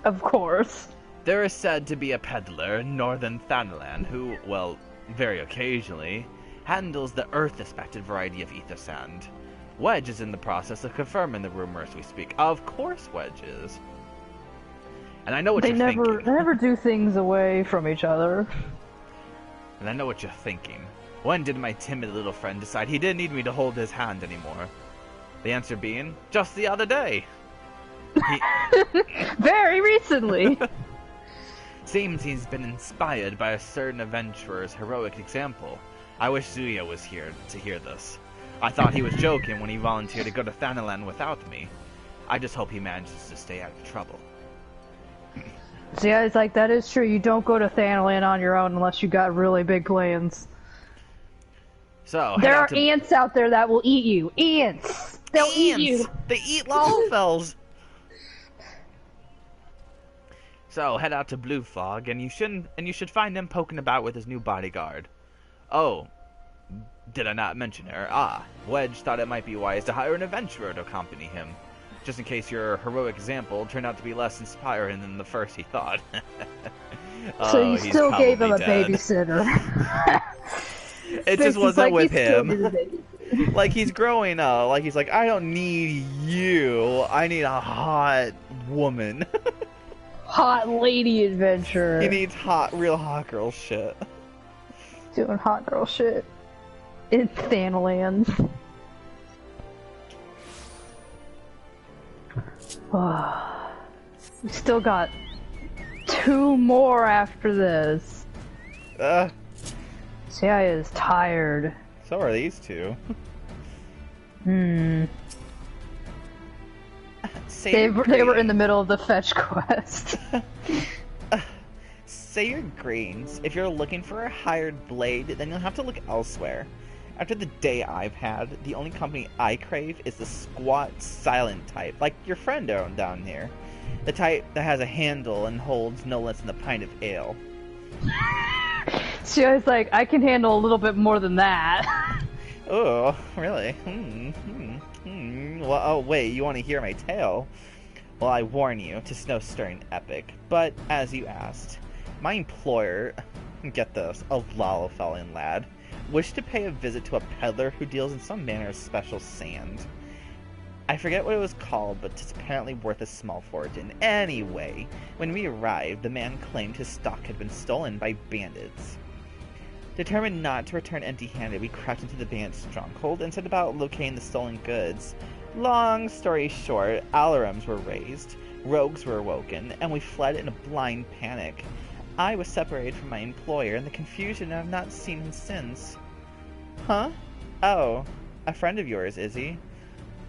Of course. There is said to be a peddler in northern Thanalan who, well, very occasionally, handles the earth-aspected variety of ether sand. Wedge is in the process of confirming the rumors we speak. Of course Wedge is. And I know what you're thinking. They never do things away from each other. And I know what you're thinking. When did my timid little friend decide he didn't need me to hold his hand anymore? The answer being, just the other day. Very recently. Seems he's been inspired by a certain adventurer's heroic example. I wish Zuya was here to hear this. I thought he was joking when he volunteered to go to Thanalan without me. I just hope he manages to stay out of trouble. See, it's like, that is true. You don't go to Thanalan on your own unless you got really big plans. So, there are ants out there that will eat you. Ants! They'll eat you! They eat Lalfels! So, head out to Blue Fog, and you should find him poking about with his new bodyguard. Oh, did I not mention her? Ah, Wedge thought it might be wise to hire an adventurer to accompany him, just in case your heroic example turned out to be less inspiring than the first he thought. So you he's still gave him a dead. babysitter. It just wasn't with him. Like, he's growing up. Like, he's like, I don't need you. I need a hot woman. Hot lady adventure. He needs real hot girl shit. Doing hot girl shit in Thanaland. We still got 2 more after this. Sia is tired. So are these two. They were in the middle of the fetch quest. Say your greens. If you're looking for a hired blade, then you'll have to look elsewhere. After the day I've had, the only company I crave is the squat, silent type, like your friend down here. The type that has a handle and holds no less than a pint of ale. She was like, I can handle a little bit more than that. Oh, really? Well, oh wait, you want to hear my tale? Well, I warn you, 'tis no stirring epic. But, as you asked, my employer, get this, a Lalafallian lad, wished to pay a visit to a peddler who deals in some manner of special sand. I forget what it was called, but 'tis apparently worth a small fortune. Anyway, when we arrived, the man claimed his stock had been stolen by bandits. Determined not to return empty-handed, we crept into the bandit's stronghold and set about locating the stolen goods. Long story short, alarums were raised, rogues were awoken, and we fled in a blind panic. I was separated from my employer in the confusion and have not seen him since. Huh? Oh, a friend of yours, is he?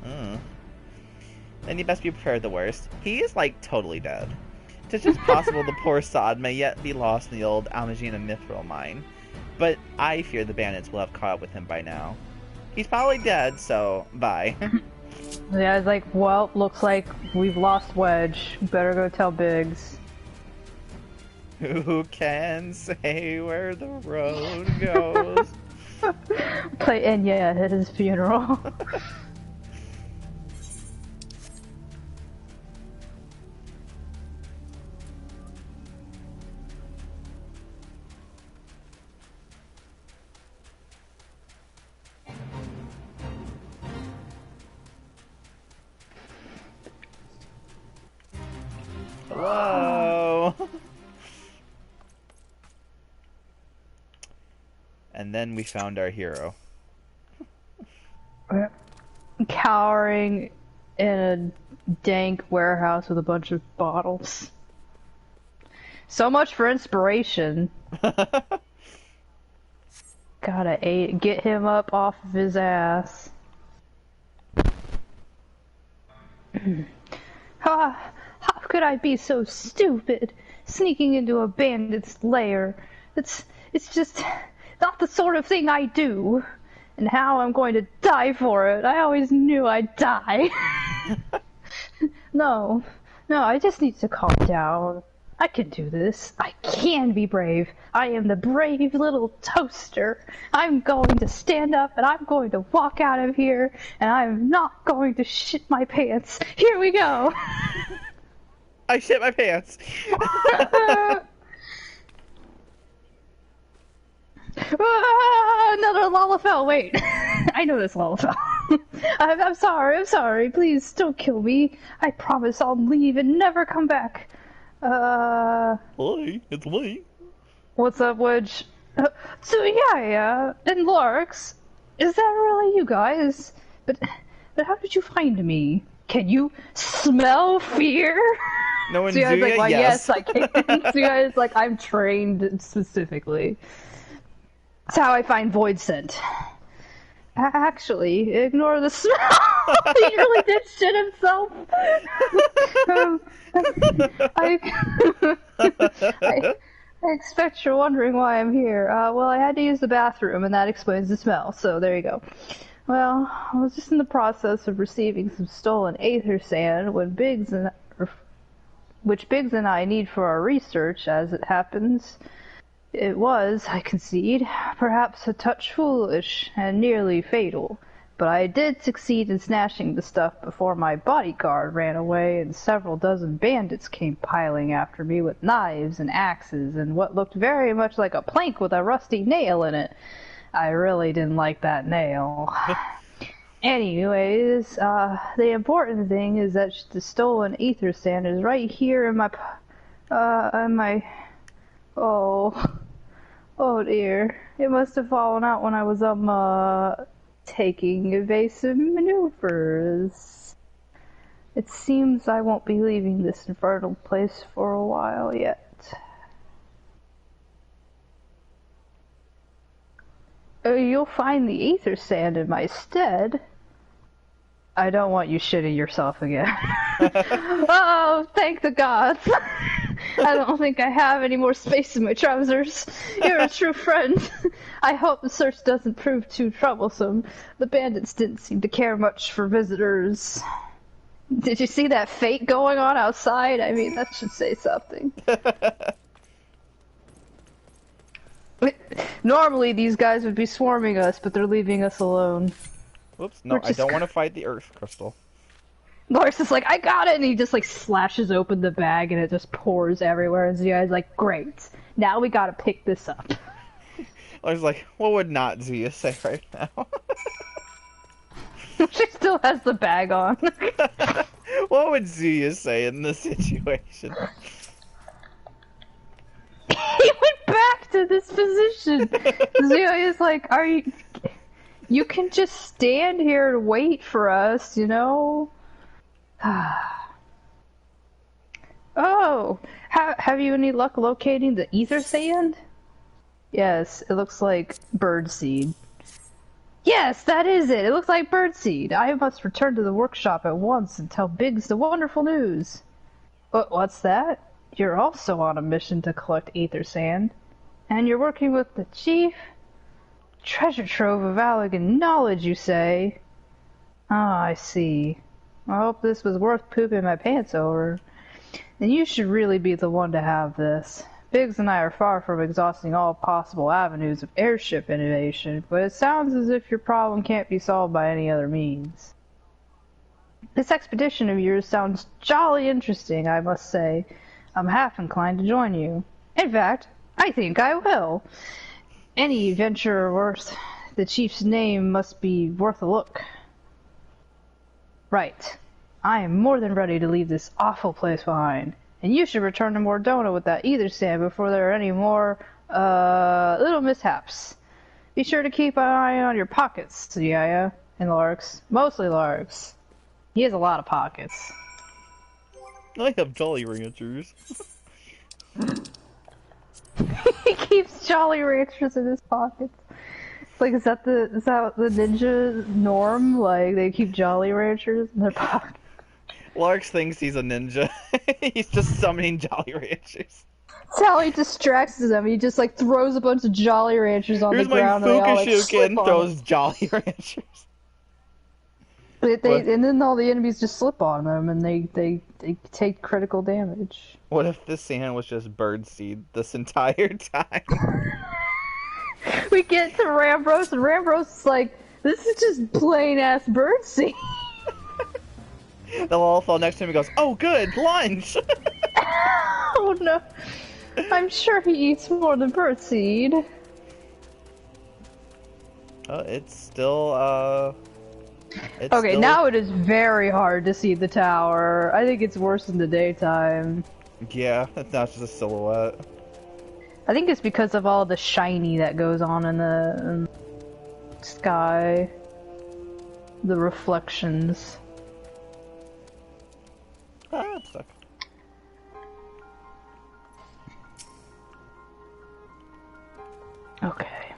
Then you best be prepared for the worst. He is, like, totally dead. 'Tis just possible the poor sod may yet be lost in the old Almagina mithril mine. But I fear the bandits will have caught up with him by now. He's probably dead, so bye. Yeah, I was like, well, looks like we've lost Wedge. Better go tell Biggs. Who can say where the road goes? Play Enya at his funeral. Whoa! And then we found our hero. Cowering in a dank warehouse with a bunch of bottles. So much for inspiration. Gotta get him up off of his ass. How could I be so stupid? Sneaking into a bandit's lair. It's just not the sort of thing I do. And how I'm going to die for it. I always knew I'd die. No, I just need to calm down. I can do this. I can be brave. I am the brave little toaster. I'm going to stand up and I'm going to walk out of here and I'm not going to shit my pants. Here we go. I shit my pants. Another Lalafell. Wait, I know this Lalafell. I'm sorry. Please don't kill me. I promise I'll leave and never come back. Hi, it's me. What's up, Wedge? So yeah, and Larks, is that really you guys? But how did you find me? Can you smell fear? No one's doing like, well, yes. I can. So you guys like, I'm trained specifically. That's how I find void scent. Actually, ignore the smell. He really did shit himself. I expect you're wondering why I'm here. Well, I had to use the bathroom, and that explains the smell, so there you go. Well, I was just in the process of receiving some stolen aether sand which Biggs and I need for our research, as it happens. It was, I concede, perhaps a touch foolish and nearly fatal, but I did succeed in snatching the stuff before my bodyguard ran away and several dozen bandits came piling after me with knives and axes and what looked very much like a plank with a rusty nail in it. I really didn't like that nail. Anyways, the important thing is that the stolen ether sand is right here in my, oh dear. It must have fallen out when I was, taking evasive maneuvers. It seems I won't be leaving this infernal place for a while yet. You'll find the ether sand in my stead. I don't want you shitting yourself again. Oh, thank the gods. I don't think I have any more space in my trousers. You're a true friend. I hope the search doesn't prove too troublesome. The bandits didn't seem to care much for visitors. Did you see that fate going on outside? I mean, that should say something. Normally these guys would be swarming us, but they're leaving us alone. Whoops, no, I don't want to fight the Earth Crystal. Lars is like, I got it! And he just like slashes open the bag and it just pours everywhere. And Ziya's like, great. Now we gotta pick this up. Lars is like, what would not Ziya say right now? She still has the bag on. What would Ziya say in this situation? He went back to this position. Ziya is like, are you... You can just stand here and wait for us, you know? Oh, have you any luck locating the ether sand? Yes, it looks like birdseed. Yes, that is it. It looks like birdseed. I must return to the workshop at once and tell Biggs the wonderful news. What's that? You're also on a mission to collect ether sand. And you're working with the chief? Treasure trove of elegant knowledge, you say? Ah, I see. I hope this was worth pooping my pants over. Then you should really be the one to have this. Biggs and I are far from exhausting all possible avenues of airship innovation, but it sounds as if your problem can't be solved by any other means. This expedition of yours sounds jolly interesting, I must say. I'm half inclined to join you. In fact, I think I will. Any venture worth the chief's name must be worth a look. Right. I am more than ready to leave this awful place behind. And you should return to Mordona with that ether sand before there are any more, little mishaps. Be sure to keep an eye on your pockets, Ziya, and Larks. Mostly Larks. He has a lot of pockets. I have Jolly Ranchers. He keeps Jolly Ranchers in his pockets. Like, is that the ninja norm? Like, they keep Jolly Ranchers in their pockets? Larks thinks he's a ninja. He's just summoning Jolly Ranchers. That's how he distracts them. He just, like, throws a bunch of Jolly Ranchers on the ground. Here's my and they all, like, Fukushuken, throws Jolly Ranchers. And then all the enemies just slip on them, and they take critical damage. What if the sand was just birdseed this entire time? We get to Rambros, and Rambros is like, this is just plain-ass birdseed. They'll all fall next to him and goes, oh good, lunch! Oh no. I'm sure he eats more than birdseed. It's still, okay, now it is very hard to see the tower. I think it's worse in the daytime. Yeah, it's not just a silhouette. I think it's because of all the shiny that goes on in the sky. The reflections. Ah, it stuck. Okay.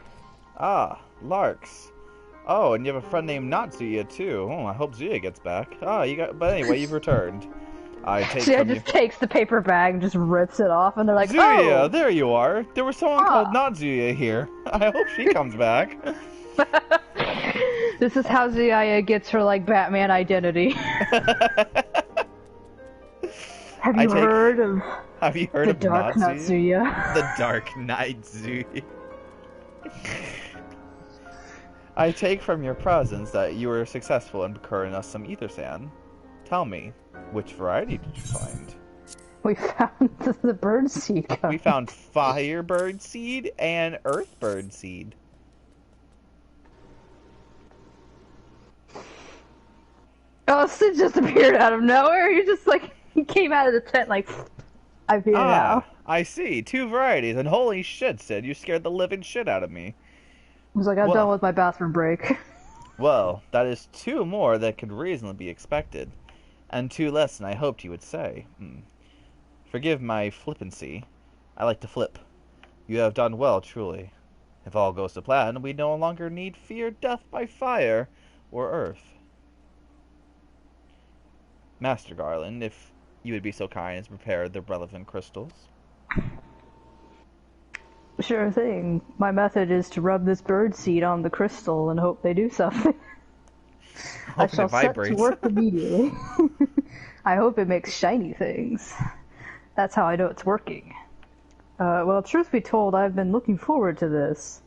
Ah, Larks. Oh, and you have a friend named not Ziya too. Oh, I hope Ziya gets back. Ah, you got. But anyway, you've returned. I take Ziya from just you. takes the paper bag and just rips it off, and they're like, Ziya, oh! there you are. There was someone called not Ziya here. I hope she comes back. This is how Ziya gets her, like, Batman identity. Have you heard of... Have you heard The of Dark Natsuya? Natsuya. The Dark Knight Zuya. I take from your presence that you were successful in procuring us some ether sand. Tell me, which variety did you find? We found the bird seed. We found firebird seed and earthbird seed. Oh, Sid just appeared out of nowhere. He just like he came out of the tent like I'm here now. I see. 2 varieties, and holy shit, Sid, you scared the living shit out of me. I was like, I'm done with my bathroom break. Well, that is 2 more that could reasonably be expected, and 2 less than I hoped you would say. Forgive my flippancy. I like to flip. You have done well, truly. If all goes to plan, we no longer need fear death by fire or earth. Master Garland, if you would be so kind as to prepare the relevant crystals. Sure thing. My method is to rub this bird seed on the crystal and hope they do something. I shall set to work immediately. I hope it makes shiny things. That's how I know it's working. Well, truth be told, I've been looking forward to this.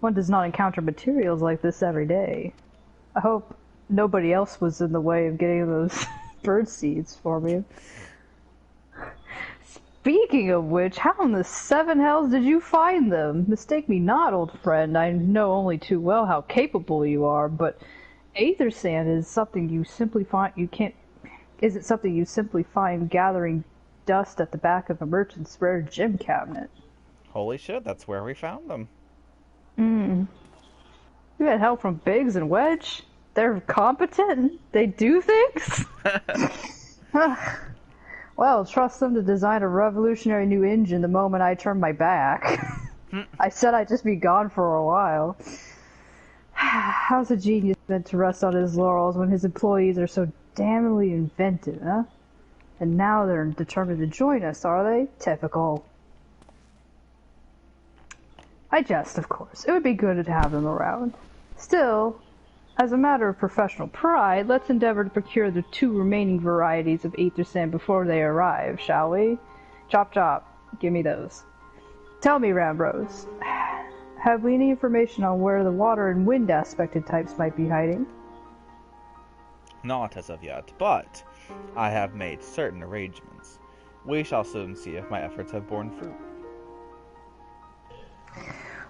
One does not encounter materials like this every day. I hope nobody else was in the way of getting those bird seeds for me. Speaking of which, how in the 7 hells did you find them? Mistake me not, old friend. I know only too well how capable you are, but aether sand is something you simply find. Is it something you simply find gathering dust at the back of a merchant's rare gem cabinet? Holy shit, that's where we found them. You had help from Biggs and Wedge? They're competent? They do things? Well, trust them to design a revolutionary new engine the moment I turn my back. I said I'd just be gone for a while. How's a genius meant to rest on his laurels when his employees are so damnably inventive, huh? And now they're determined to join us, are they? Typical. I jest, of course. It would be good to have them around. Still, as a matter of professional pride, let's endeavor to procure the 2 remaining varieties of aether sand before they arrive, shall we? Chop chop. Give me those. Tell me, Rambrose, have we any information on where the water and wind aspected types might be hiding? Not as of yet, but I have made certain arrangements. We shall soon see if my efforts have borne fruit.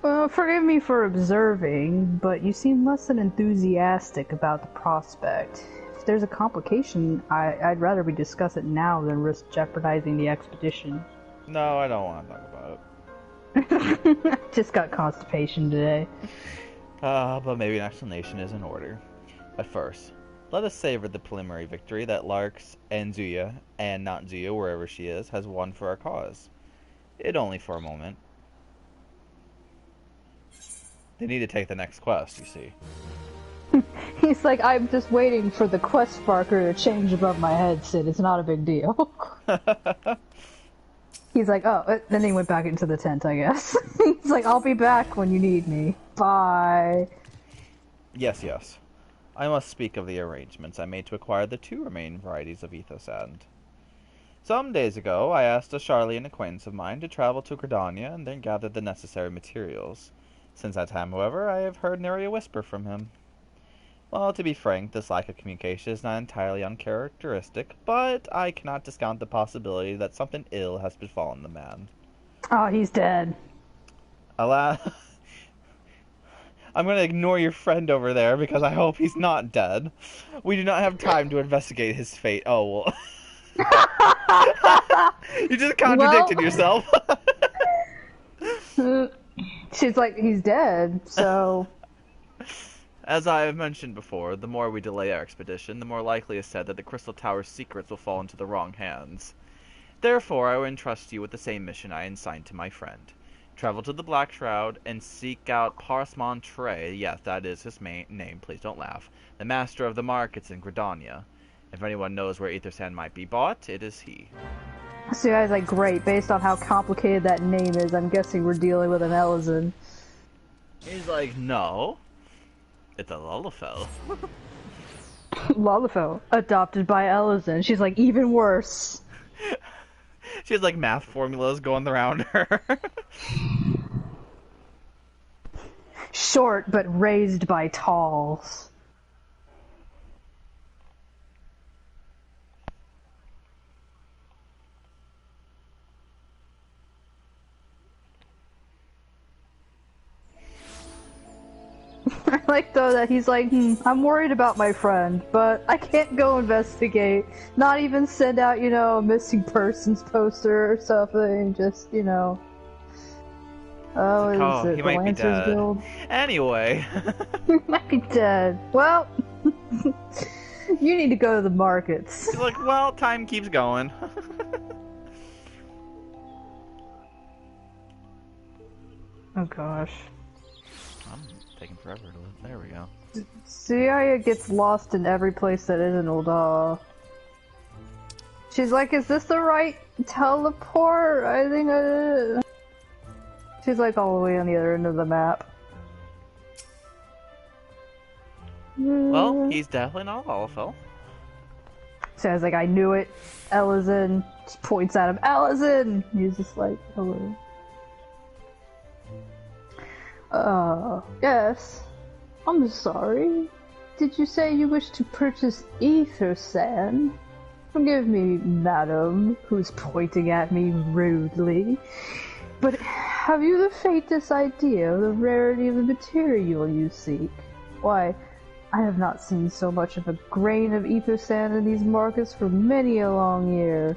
Well, forgive me for observing, but you seem less than enthusiastic about the prospect. If there's a complication, I'd rather we discuss it now than risk jeopardizing the expedition. No, I don't want to talk about it. Just got constipation today. But maybe an explanation is in order. But first, let us savor the preliminary victory that Larks and Zuya, and not Zuya, wherever she is, has won for our cause. It only for a moment. They need to take the next quest, you see. He's like, I'm just waiting for the quest marker to change above my head, Sid. It's not a big deal. He's like, oh, then he went back into the tent, I guess. He's like, I'll be back when you need me. Bye. Yes. I must speak of the arrangements I made to acquire the 2 remaining varieties of ether sand. Some days ago, I asked a Charlian acquaintance of mine to travel to Gridania and then gather the necessary materials. Since that time, however, I have heard nary a whisper from him. Well, to be frank, this lack of communication is not entirely uncharacteristic, but I cannot discount the possibility that something ill has befallen the man. Oh, he's dead. Alas, I'm going to ignore your friend over there because I hope he's not dead. We do not have time to investigate his fate. Oh, well. You just contradicted yourself. She's like, he's dead, so... As I have mentioned before, the more we delay our expedition, the more likely is said that the Crystal Tower's secrets will fall into the wrong hands. Therefore, I will entrust you with the same mission I assigned to my friend. Travel to the Black Shroud and seek out Parsmontre, yes, that is his name, please don't laugh, the master of the markets in Gridania. If anyone knows where ether sand might be bought, it is he. So I was like, great, based on how complicated that name is, I'm guessing we're dealing with an Elizon. He's like, no, it's a Lullafell. Lullafell, adopted by Elizon. She's like, even worse. She has like math formulas going around her. Short but raised by talls. I like though that he's like, I'm worried about my friend, but I can't go investigate. Not even send out, you know, a missing persons poster or something. Just, you know. Oh, Like, is it he the might be Lancers dead. Guild? Anyway. He might be dead. Well, you need to go to the markets. He's like, well, time keeps going. Oh gosh. I'm taking forever to live. There we go. Suya gets lost in every place that isn't Ulda. She's like, is this the right teleport? I think it is. She's like all the way on the other end of the map. Well, he's definitely not a Lalafell. So I was like, I knew it. Ellison just points at him. Ellison! He's just like, hello. Yes. I'm sorry. Did you say you wish to purchase ether sand? Forgive me, madam, who's pointing at me rudely. But have you the faintest idea of the rarity of the material you seek? Why, I have not seen so much of a grain of ether sand in these markets for many a long year.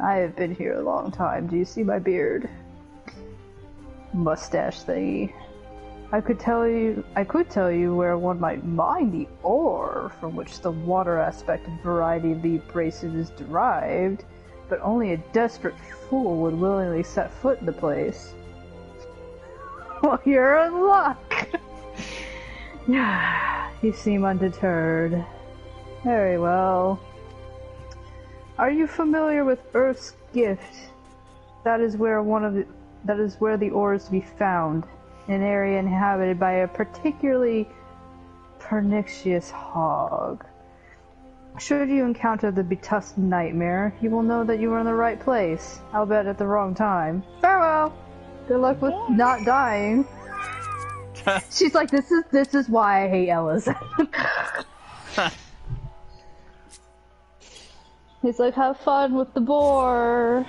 I have been here a long time. Do you see my beard? Mustache thingy. I could tell you where one might mine the ore from which the water aspect and variety of the abrasive is derived, but only a desperate fool would willingly set foot in the place. Well, you're in luck! You seem undeterred. Very well. Are you familiar with Earth's Gift? That is where the ore is to be found. An area inhabited by a particularly pernicious hog. Should you encounter the betussed nightmare, you will know that you are in the right place, albeit at the wrong time. Farewell! Good luck with not dying. She's like, this is why I hate Ellis. He's like, have fun with the boar.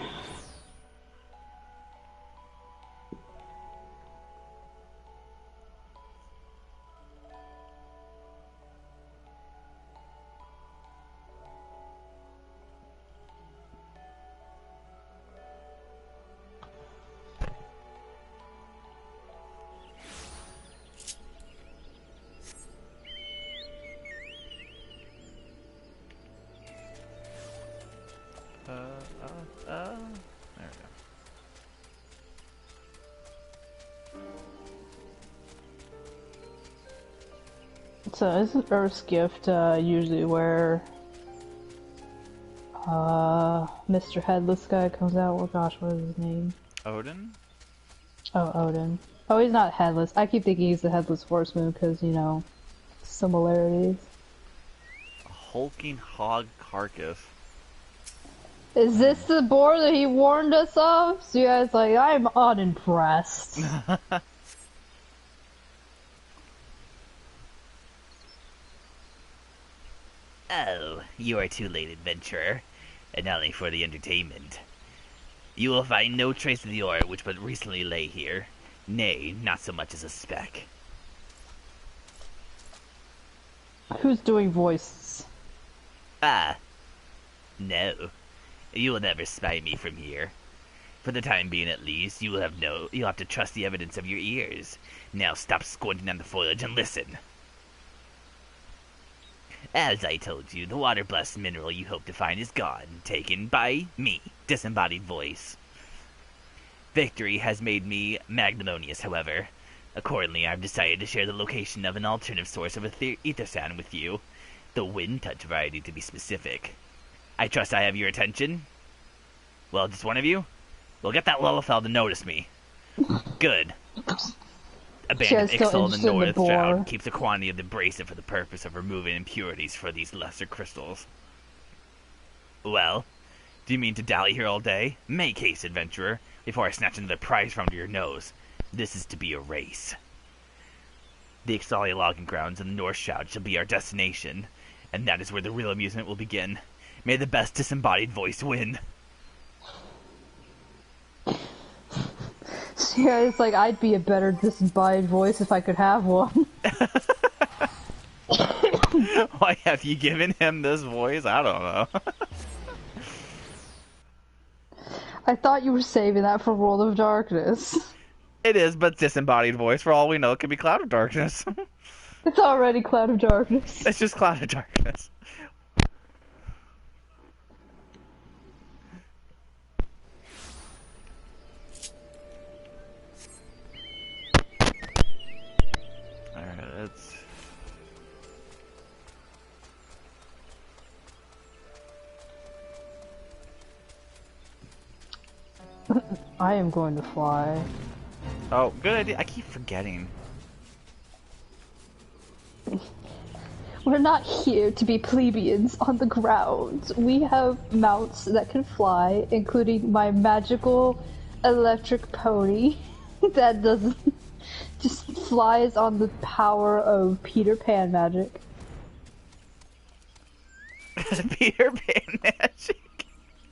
There we go. So isn't Earth's Gift usually where Mr. Headless guy comes out? Oh gosh, what is his name? Odin? Oh, Odin. Oh, he's not headless. I keep thinking he's the Headless Horseman because, you know, similarities. A hulking hog carcass. Is this the boar that he warned us of? So you guys like, I'm unimpressed. Oh, you are too late, adventurer, and only for the entertainment. You will find no trace of the ore which but recently lay here, nay, not so much as a speck. Who's doing voices? Ah, no. You will never spy me from here. For the time being, at least, you'll have to trust the evidence of your ears. Now stop squinting on the foliage and listen. As I told you, the water-blessed mineral you hope to find is gone, taken by me, disembodied voice. Victory has made me magnanimous, however. Accordingly, I've decided to share the location of an alternative source of ether sand with you, the wind touch variety to be specific. I trust I have your attention? Well, just one of you? Well, get that Lullafell to notice me. Good. A band of Ixal in the north shroud keeps a quantity of the abrasive for the purpose of removing impurities for these lesser crystals. Well, Do you mean to dally here all day? Make haste, adventurer, before I snatch another prize from under your nose. This is to be a race. The XIV logging grounds in the North Shroud shall be our destination, and that is where the real amusement will begin. May the best disembodied voice win. Yeah, it's like I'd be a better disembodied voice if I could have one. Why have you given him this voice? I don't know. I thought you were saving that for World of Darkness. It is, but disembodied voice. For all we know, it could be Cloud of Darkness. It's already Cloud of Darkness. It's just Cloud of Darkness. Alright, let's... I am going to fly. Oh, good idea. I keep forgetting. We're not here to be plebeians on the ground. We have mounts that can fly, including my magical electric pony that doesn't just flies on the power of Peter Pan magic. Peter Pan magic.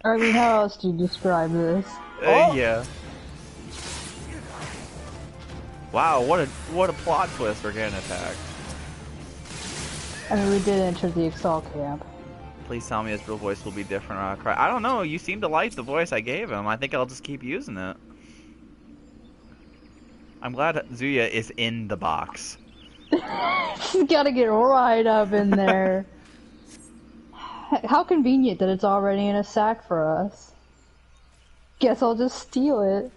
I mean, how else do you describe this? Yeah. Wow, what a plot twist for getting attacked. I mean, we did enter the XIV camp. Please tell me his real voice will be different or I'll cry. I don't know, you seem to like the voice I gave him. I think I'll just keep using it. I'm glad Zuya is in the box. She's gotta get right up in there. How convenient that it's already in a sack for us. Guess I'll just steal it.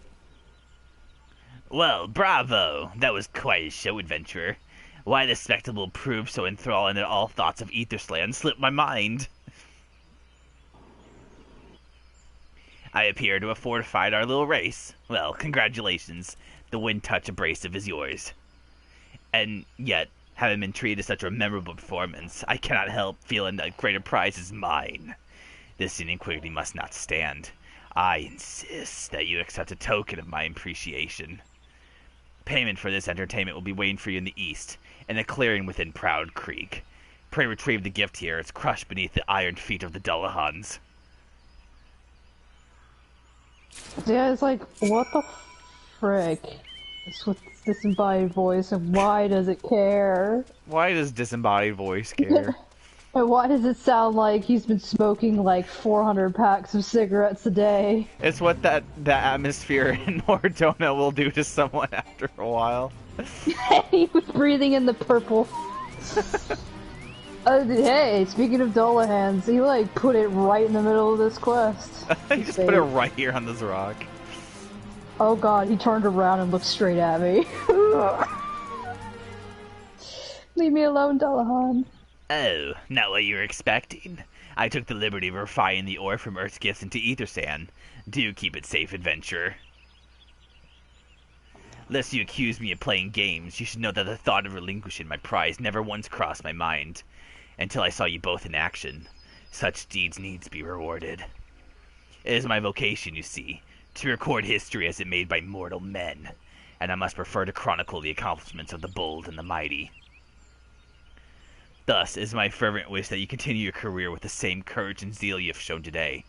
Well, bravo! That was quite a show, adventurer. Why the spectacle proved so enthralling that all thoughts of Aethersland slipped my mind. I appear to have fortified our little race. Well, congratulations. The wind touch abrasive is yours. And yet, having been treated to such a memorable performance, I cannot help feeling that greater prize is mine. This iniquity must not stand. I insist that you accept a token of my appreciation. Payment for this entertainment will be waiting for you in the east, in a clearing within Proud Creek. Pray retrieve the gift here. It's crushed beneath the iron feet of the Dullahans. Yeah, it's like, what the frick? It's with disembodied voice, and why does it care? Why does disembodied voice care? And why does it sound like he's been smoking like 400 packs of cigarettes a day? It's what that atmosphere in Mordona will do to someone after a while. He was breathing in the purple. Hey, speaking of Dullahans, he like put it right in the middle of this quest. He just put it right here on this rock. Oh god, he turned around and looked straight at me. Leave me alone, Dullahan. Oh, not what you were expecting. I took the liberty of refining the ore from Earth's gifts into Aethersand. Do keep it safe, adventurer. Lest you accuse me of playing games, you should know that the thought of relinquishing my prize never once crossed my mind, until I saw you both in action. Such deeds need to be rewarded. It is my vocation, you see, to record history as it made by mortal men, and I must prefer to chronicle the accomplishments of the bold and the mighty. Thus, it is my fervent wish that you continue your career with the same courage and zeal you have shown today.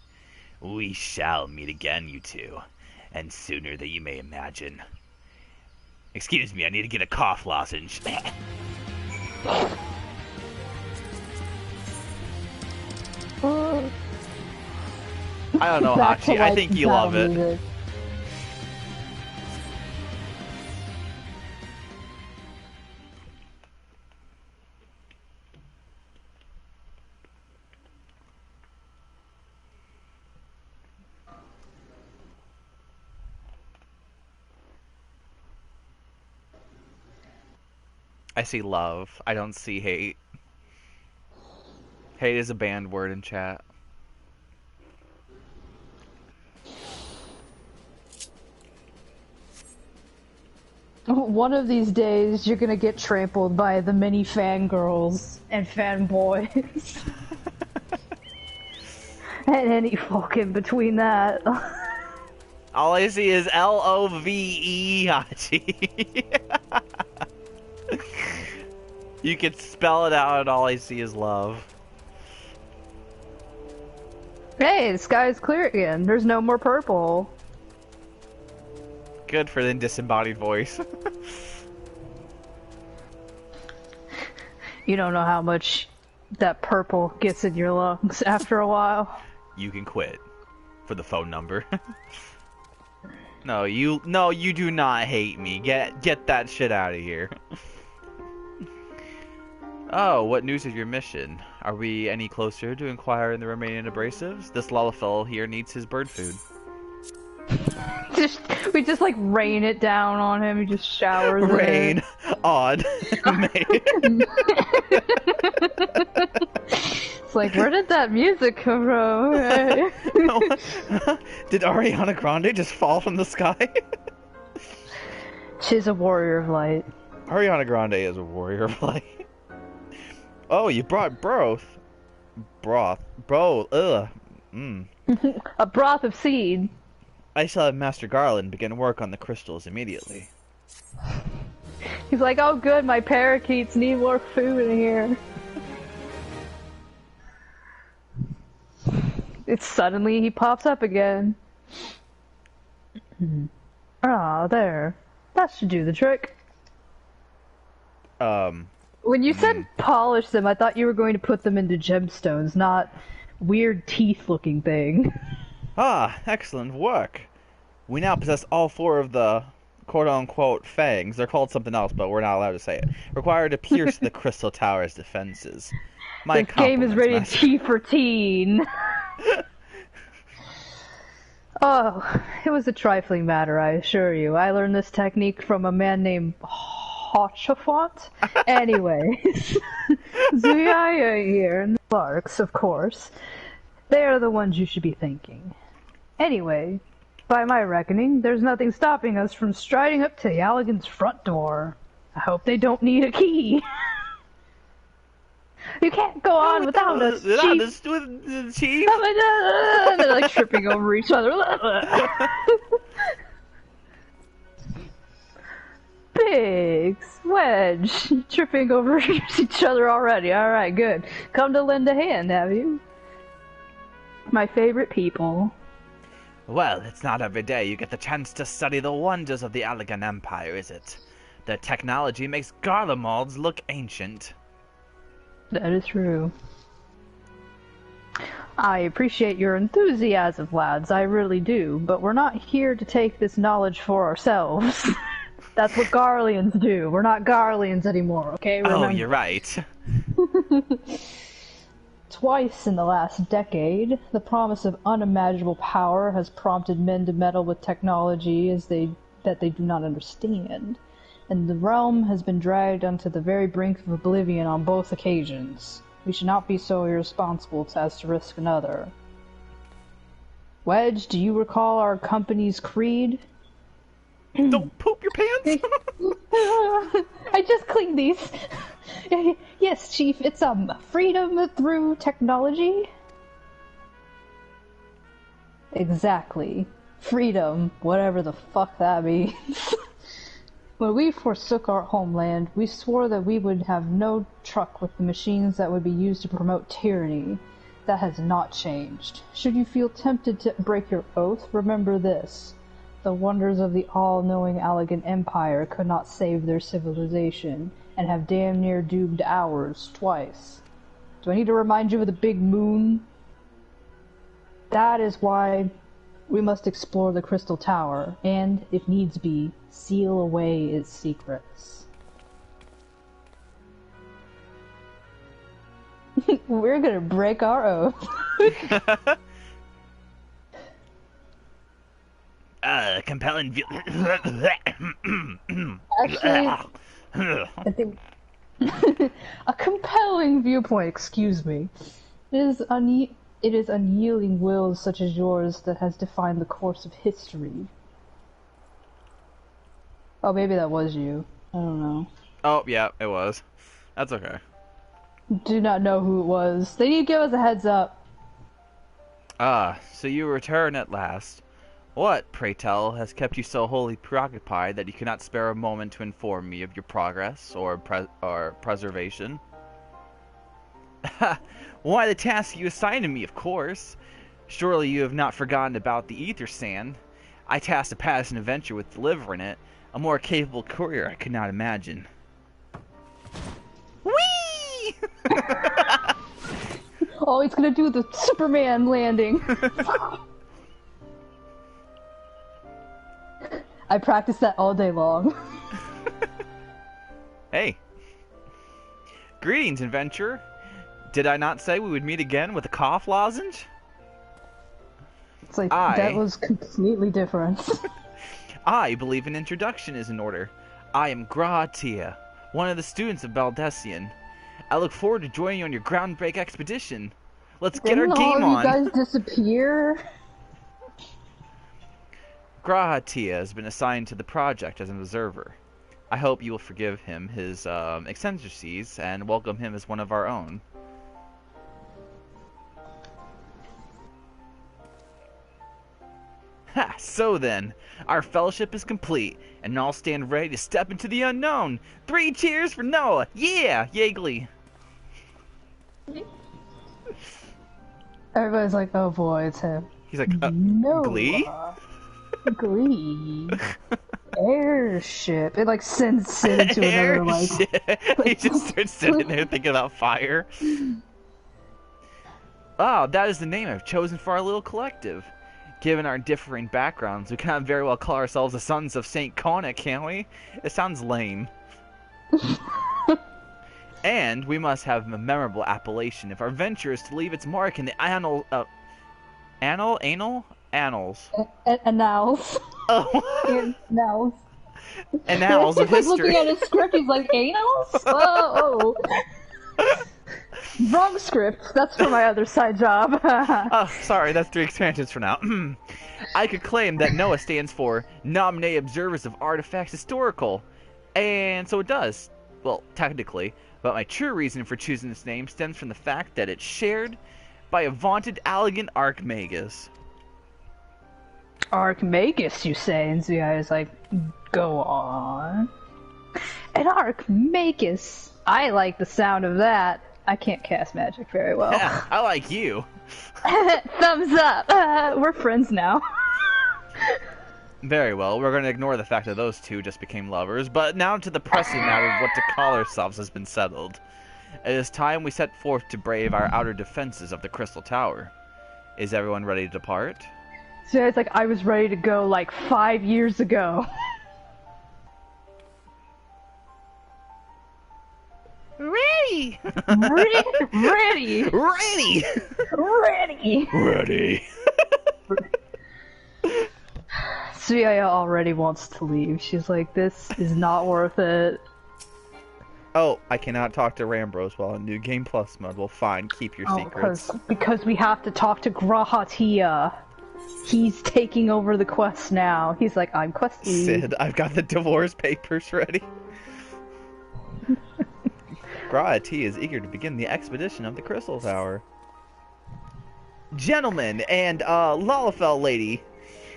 We shall meet again, you two, and sooner than you may imagine. Excuse me, I need to get a cough lozenge. I don't know, Back to, Hachi. I like, think you love battle it. music. I see love. I don't see hate. Hate is a banned word in chat. One of these days, you're gonna get trampled by the many fangirls and fanboys. And any folk in between that. All I see is Love Hachi. You can spell it out, and all I see is love. Hey, the sky's clear again. There's no more purple. Good for the disembodied voice. You don't know how much that purple gets in your lungs after a while. You can quit. For the phone number. No, you do not hate me. Get that shit out of here. Oh, what news of your mission? Are we any closer to inquiring the remaining abrasives? This Lullafell here needs his bird food. We just like rain it down on him. He just showers in Rain. it. Odd. It's like, where did that music come from? Okay. Did Ariana Grande just fall from the sky? She's a warrior of light. Ariana Grande is a warrior of light. Oh, you brought broth. Broth. Bro, ugh. A broth of seed. I shall have Master Garland begin work on the crystals immediately. He's like, oh good, my parakeets need more food in here. It's suddenly he pops up again. Ah, there. That should do the trick. When you said polish them, I thought you were going to put them into gemstones, not weird teeth-looking thing. Ah, excellent work. We now possess all 4 of the quote-unquote fangs. They're called something else, but we're not allowed to say it. Required to pierce the Crystal Tower's defenses. My This game is rated Master. T for teen. Oh, it was a trifling matter, I assure you. I learned this technique from a man named Hotchafont. Anyways, Zuyaya here, and the Clarks, of course. They are the ones you should be thanking. Anyway, by my reckoning, there's nothing stopping us from striding up to the Allegan's front door. I hope they don't need a key. You can't go on without us, Chief. They're like tripping over each other. Biggs, Wedge, tripping over each other already. Alright, good. Come to lend a hand, have you? My favorite people. Well, it's not every day you get the chance to study the wonders of the Allegan Empire, is it? Their technology makes Garlemald's look ancient. That is true. I appreciate your enthusiasm, lads, I really do, but we're not here to take this knowledge for ourselves. That's what Garleans do. We're not Garleans anymore, okay? Remember? Oh, you're right. Twice in the last decade, the promise of unimaginable power has prompted men to meddle with technology that they do not understand, and the realm has been dragged onto the very brink of oblivion on both occasions. We should not be so irresponsible as to risk another. Wedge, do you recall our company's creed? Don't poop your pants! I just cleaned these. Yes, Chief, it's freedom through technology. Exactly. Freedom, whatever the fuck that means. When we forsook our homeland, we swore that we would have no truck with the machines that would be used to promote tyranny. That has not changed. Should you feel tempted to break your oath, remember this. The wonders of the all-knowing Allegan Empire could not save their civilization, and have damn near doomed ours twice. Do I need to remind you of the big moon? That is why we must explore the Crystal Tower, and, if needs be, seal away its secrets. We're gonna break our oath. Compelling view. Actually, I think a compelling viewpoint, excuse me. It is unyielding wills such as yours that has defined the course of history. Oh, maybe that was you. I don't know. Oh, yeah, it was. That's okay. Do not know who it was. They need to give us a heads up. Ah, so you return at last. What, pray tell, has kept you so wholly preoccupied that you cannot spare a moment to inform me of your progress or preservation? Why, the task you assigned to me, of course. Surely you have not forgotten about the ether sand. I tasked a passing adventure with delivering it. A more capable courier I could not imagine. Whee! Oh, he's gonna do the Superman landing. I practiced that all day long. Hey. Greetings, adventurer. Did I not say we would meet again with a cough lozenge? It's like, that was completely different. I believe an introduction is in order. I am Gratia, one of the students of Baldessian. I look forward to joining you on your groundbreak expedition. Let's get our game on. Didn't all you guys disappear? Gratia has been assigned to the project as an observer. I hope you will forgive him his eccentricities and welcome him as one of our own. Ha! So then, our fellowship is complete, and all stand ready to step into the unknown. 3 cheers for Noah! Yeah! Yeagley! Everybody's like, oh boy, it's him. He's like, no. Glee? Glee. Airship. It like sends Sid into another like... He just starts sitting there thinking about fire. Oh, that is the name I've chosen for our little collective. Given our differing backgrounds, we can't very well call ourselves the Sons of St. Conic, can't we? It sounds lame. And we must have a memorable appellation if our venture is to leave its mark in the annals. Annals. Oh. Annals. Annals of He's like history. looking at his script, he's like, annals? Oh. Wrong script. That's for my other side job. Oh, sorry, that's 3 expansions for now. I could claim that NOAA stands for Nominated Observers of Artifacts Historical. And so it does. Well, technically. But my true reason for choosing this name stems from the fact that it's shared by a vaunted elegant Archmagus. Archmagus, you say? And the guy is like, go on. An Archmagus. I like the sound of that. I can't cast magic very well. Yeah, I like you. Thumbs up. We're friends now. Very well, we're going to ignore the fact that those two just became lovers, but now to the pressing matter of what to call ourselves has been settled. It is time we set forth to brave our outer defenses of the Crystal Tower. Is everyone ready to depart? So it's like I was ready to go like 5 years ago. Ready! Ready! Ready! Ready! Ready! Suya already wants to leave. She's like, this is not worth it. Oh, I cannot talk to Rambros while in New Game Plus mode. Well, fine, keep your secrets. Because we have to talk to Grahatia. He's taking over the quest now. He's like, I'm questy. Sid, I've got the divorce papers ready. Grahatia is eager to begin the expedition of the Crystal Tower. Gentlemen and, Lalafell lady,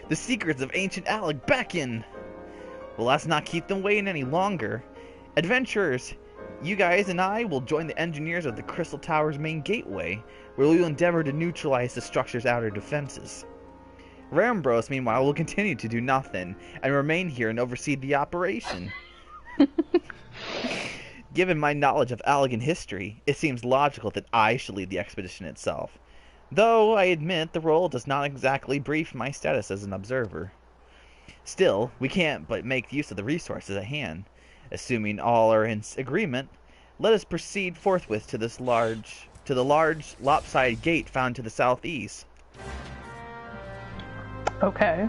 the secrets of ancient Alec beckon. Well, let's not keep them waiting any longer. Adventurers, you guys and I will join the engineers of the Crystal Tower's main gateway, where we will endeavor to neutralize the structure's outer defenses. Rambros, meanwhile, will continue to do nothing, and remain here and oversee the operation. Given my knowledge of Allegan history, it seems logical that I should lead the expedition itself. Though, I admit, the role does not exactly brief my status as an observer. Still, we can't but make use of the resources at hand. Assuming all are in agreement, let us proceed forthwith to the large lopsided gate found to the southeast. Okay.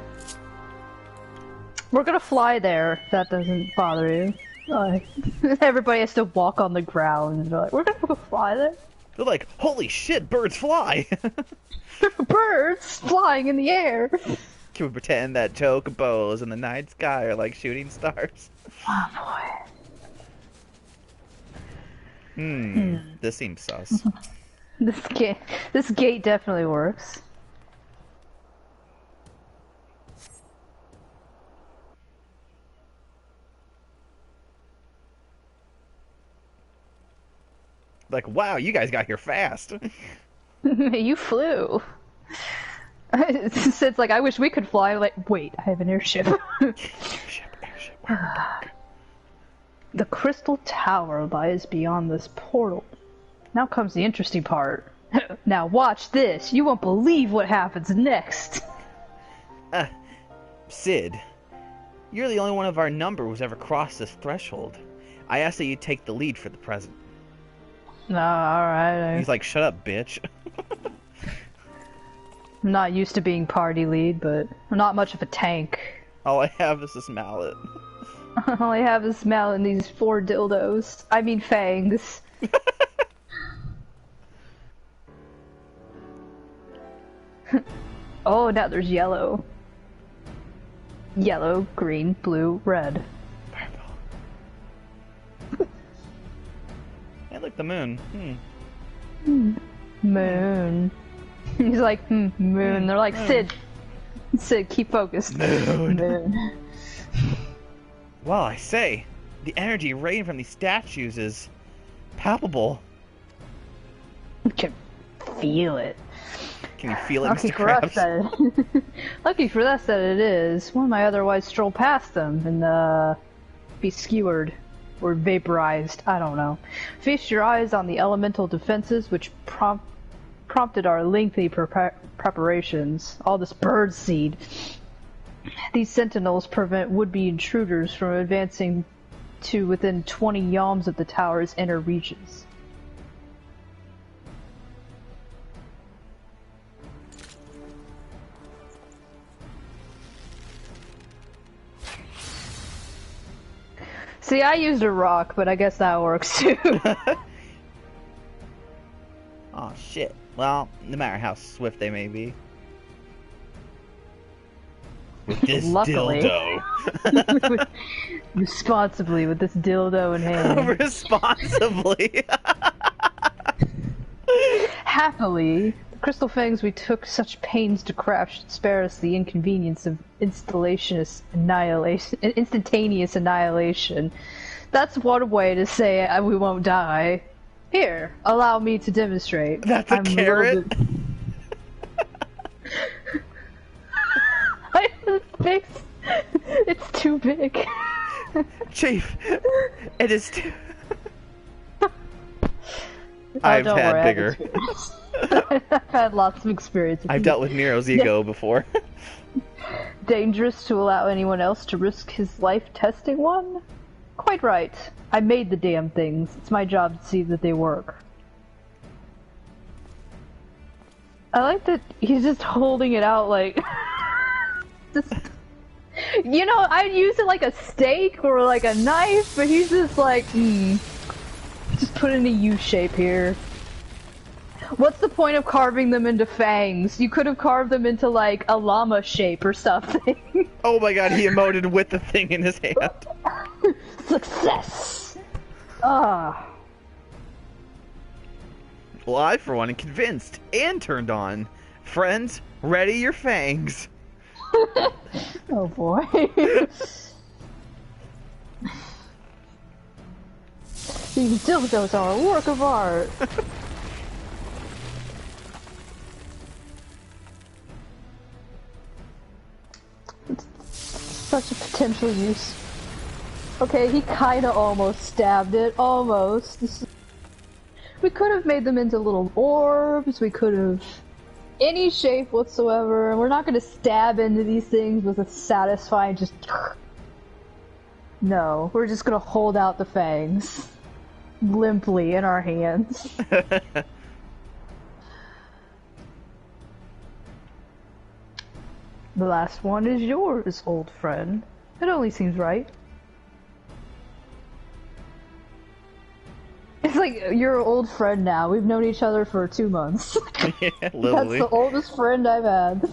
We're gonna fly there, if that doesn't bother you. Everybody has to walk on the ground, and they're like, we're gonna go fly there? They're like, holy shit, birds fly! Birds flying in the air! Can we pretend that chocobos in the night sky are like shooting stars? Oh boy. This seems sus. This gate definitely works. Like, wow, you guys got here fast. You flew. It's like, I wish we could fly. Like, wait, I have an airship. Airship. Where are we dark? The crystal tower lies beyond this portal. Now comes the interesting part. Now watch this. You won't believe what happens next. Sid, you're the only one of our number who's ever crossed this threshold. I ask that you take the lead for the present. Alright. He's like, shut up, bitch. I'm not used to being party lead, but I'm not much of a tank. All I have is this mallet. All I have is mallet and these 4 dildos. I mean fangs. Oh, now there's yellow. Yellow, green, blue, red. Hey, look, the moon. Moon. He's like, moon. They're like, Sid, keep focused. Moon. Well, I say, the energy radiating from these statues is palpable. You can feel it. Can you feel it, Lucky Mr. for us Krabs? that Lucky for us that it is. One might otherwise stroll past them and be skewered or vaporized. I don't know. Feast your eyes on the elemental defenses which prompted our lengthy preparations. All this bird seed. These sentinels prevent would-be intruders from advancing to within 20 yalms of the tower's inner reaches. See, I used a rock, but I guess that works too. Oh shit. Well, no matter how swift they may be. With this Luckily. dildo. Responsibly with this dildo in hand. Responsibly. Happily, the crystal fangs we took such pains to craft should spare us the inconvenience of instantaneous annihilation. That's one way to say we won't die. Here, allow me to demonstrate. That's a carrot? It's too big. Chief, it is too... I've don't had worry, bigger. I've had lots of experience. I've dealt with Nero's ego before. Dangerous to allow anyone else to risk his life testing one? Quite right. I made the damn things. It's my job to see that they work. I like that he's just holding it out like... just... You know, I'd use it like a steak or like a knife, but he's just like, just put in a U shape here. What's the point of carving them into fangs? You could have carved them into like a llama shape or something. Oh my god, he emoted with the thing in his hand. Success! Ah. Well, I, for one, am convinced and turned on. Friends, ready your fangs. Oh boy. These dildos are a work of art. Such a potential use. Okay, he kinda almost stabbed it. Almost. We could have made them into little orbs, we could have... any shape whatsoever. We're not gonna stab into these things with a satisfying just... No, we're just gonna hold out the fangs. Limply in our hands. The last one is yours, old friend. It only seems right. It's like, you're an old friend now. We've known each other for 2 months. Yeah, That's literally. the oldest friend I've had.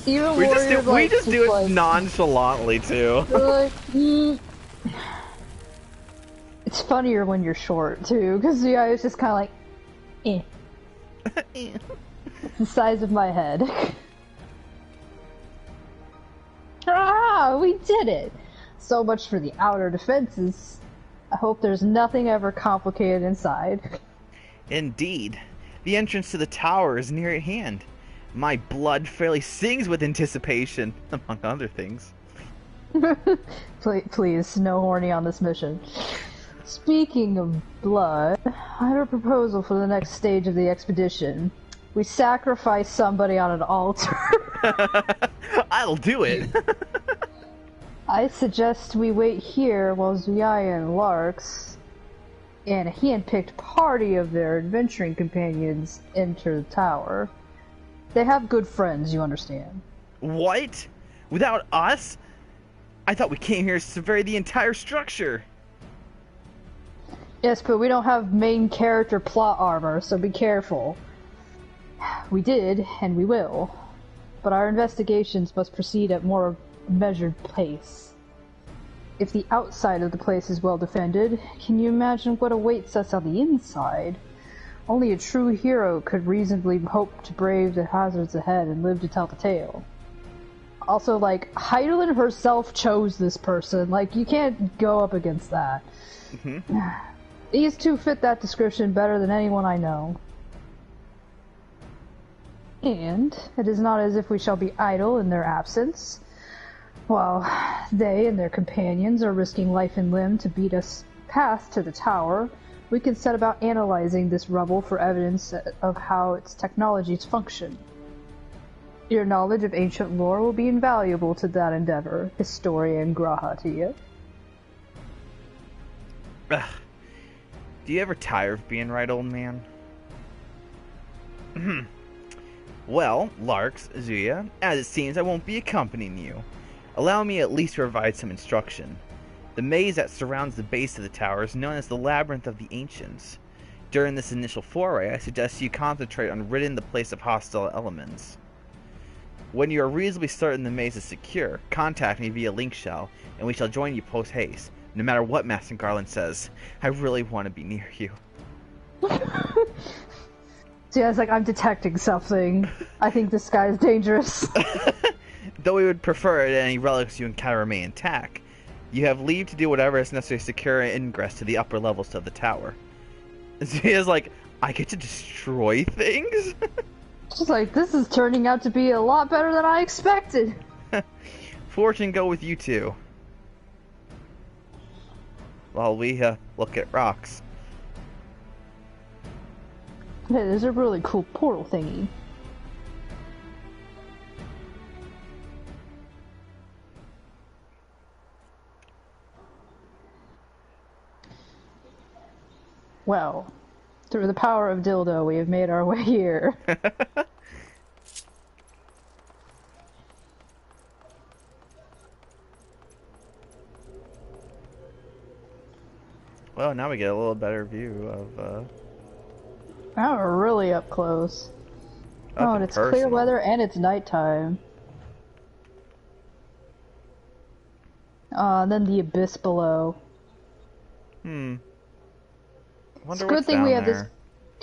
Even We Warrior's just do it like, nonchalantly, too. they're like, It's funnier when you're short, too, because the eye is just kind of like, eh. It's the size of my head. Ah, we did it! So much for the outer defenses. I hope there's nothing ever complicated inside. Indeed. The entrance to the tower is near at hand. My blood fairly sings with anticipation, among other things. Please, no horny on this mission. Speaking of blood, I have a proposal for the next stage of the expedition. We sacrifice somebody on an altar. I'll do it. I suggest we wait here while Zuyaya and Larks and a hand-picked party of their adventuring companions enter the tower. They have good friends, you understand. What? Without us? I thought we came here to survey the entire structure. Yes, but we don't have main character plot armor, so be careful. We did, and we will. But our investigations must proceed at more measured pace. If the outside of the place is well defended, can you imagine what awaits us on the inside? Only a true hero could reasonably hope to brave the hazards ahead and live to tell the tale. Also, like, Heidelin herself chose this person. Like, you can't go up against that. Mm-hmm. These two fit that description better than anyone I know. And it is not as if we shall be idle in their absence. While they and their companions are risking life and limb to beat us past to the tower, we can set about analyzing this rubble for evidence of how its technologies function. Your knowledge of ancient lore will be invaluable to that endeavor, historian Graha to you. Ugh. Do you ever tire of being right, old man? Well, Larks, Zuya, as it seems I won't be accompanying you. Allow me at least to provide some instruction. The maze that surrounds the base of the tower is known as the Labyrinth of the Ancients. During this initial foray, I suggest you concentrate on ridding the place of hostile elements. When you are reasonably certain the maze is secure, contact me via link shell, and we shall join you post-haste. No matter what Master Garland says, I really want to be near you. So yeah, it's like, I'm detecting something. I think this guy is dangerous. Though we would prefer that any relics you encounter remain intact, you have leave to do whatever is necessary to secure ingress to the upper levels of the tower. Zuya's like, I get to destroy things? She's like, this is turning out to be a lot better than I expected. Fortune go with you two. While we look at rocks. Hey, there's a really cool portal thingy. Well, through the power of Dildo, we have made our way here. Well, now we get a little better view of, Now we're really up close. Oh, and it's clear weather and it's nighttime. And then the abyss below. It's a good thing we have this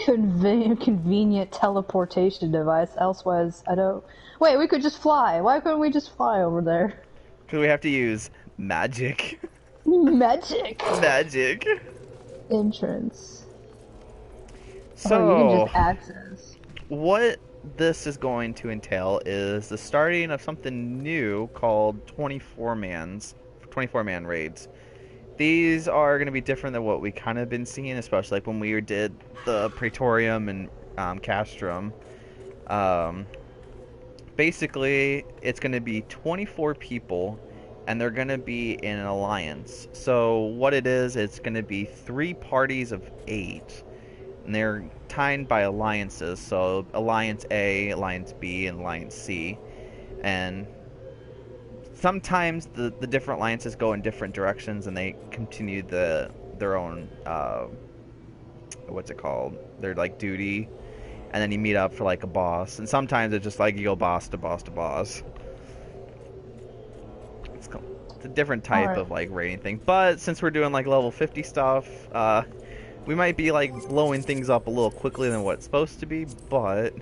convenient teleportation device. Elsewise, I don't... Wait, we could just fly. Why couldn't we just fly over there? Because we have to use magic. Magic! Magic. Entrance. So, you can just access. What this is going to entail is the starting of something new called 24-man raids. These are going to be different than what we kind of been seeing, especially like when we did the Praetorium and Castrum. Basically, it's going to be 24 people, and they're going to be in an alliance. So what it is, it's going to be 3 parties of 8, and they're tied by alliances. So Alliance A, Alliance B, and Alliance C. And sometimes the different alliances go in different directions, and they continue their own what's it called? Their like duty, and then you meet up for like a boss. And sometimes it's just like you go boss to boss to boss. It's a different type of like raiding thing. But since we're doing like level 50 stuff, we might be like blowing things up a little quickly than what it's supposed to be, but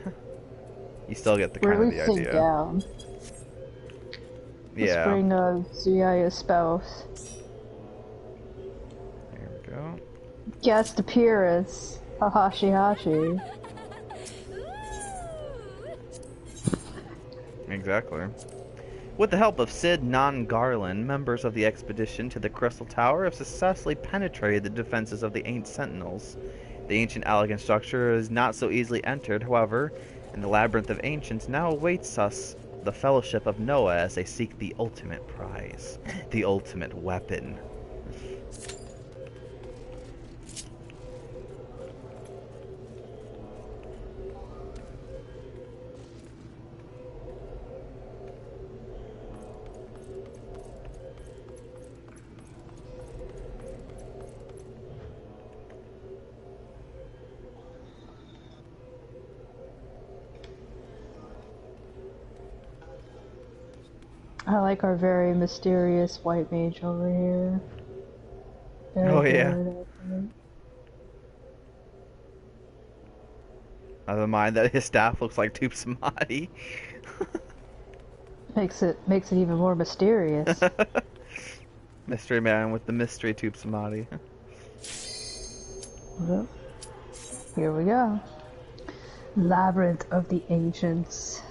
you still get the kind of the idea. Down. Yeah. bring Ziya's spouse. There we go. Guest appearance. Hashi. Exactly. With the help of Sid Non-Garland, members of the expedition to the Crystal Tower have successfully penetrated the defenses of the Ancient Sentinels. The ancient elegant structure is not so easily entered, however, and the Labyrinth of Ancients now awaits us, the Fellowship of Noah, as they seek the ultimate prize, the ultimate weapon. I like our very mysterious white mage over here. Oh, yeah. Good, Never mind that his staff looks like Tube Samadhi. Makes it even more mysterious. Mystery man with the mystery Tube Samadhi. Yep. Here we go. Labyrinth of the Ancients.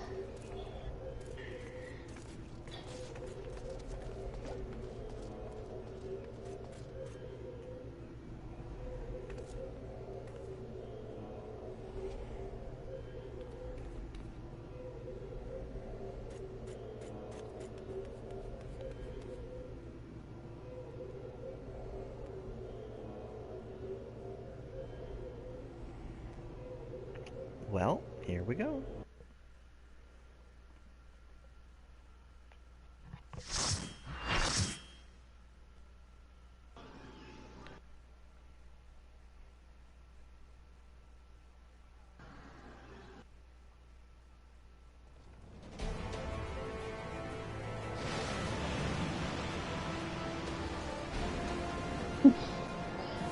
Well, here we go.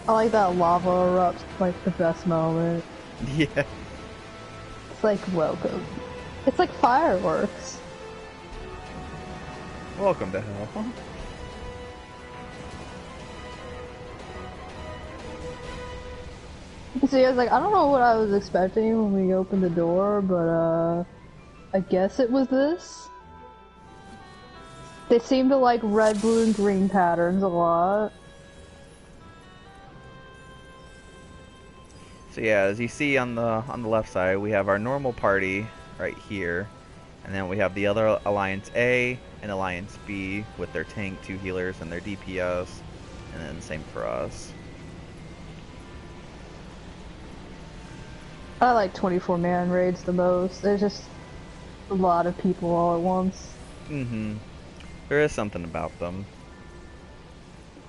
I like that lava erupts, like the best moment. Yeah. It's like, welcome. It's like fireworks. Welcome to hell. So I was like, I don't know what I was expecting when we opened the door, but I guess it was this. They seem to like red, blue, and green patterns a lot. So yeah, as you see on the left side, we have our normal party right here, and then we have the other Alliance A and Alliance B with their tank, 2 healers, and their DPS, and then same for us. I like 24-man raids the most. There's just a lot of people all at once. Mm-hmm. There is something about them.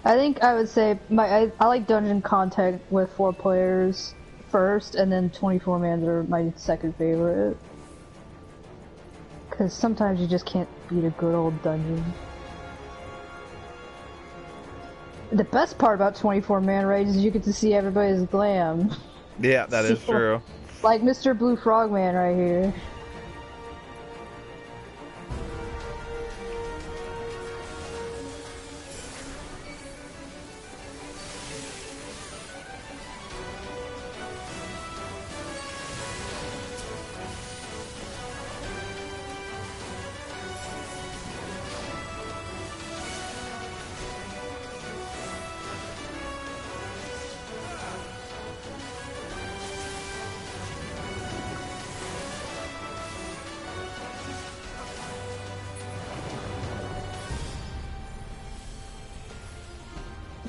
I think I would say I like dungeon content with 4 players first, and then 24-mans are my second favorite. Because sometimes you just can't beat a good old dungeon. The best part about 24-man raids is you get to see everybody's glam. Yeah, that is true. Like Mr. Blue Frogman right here.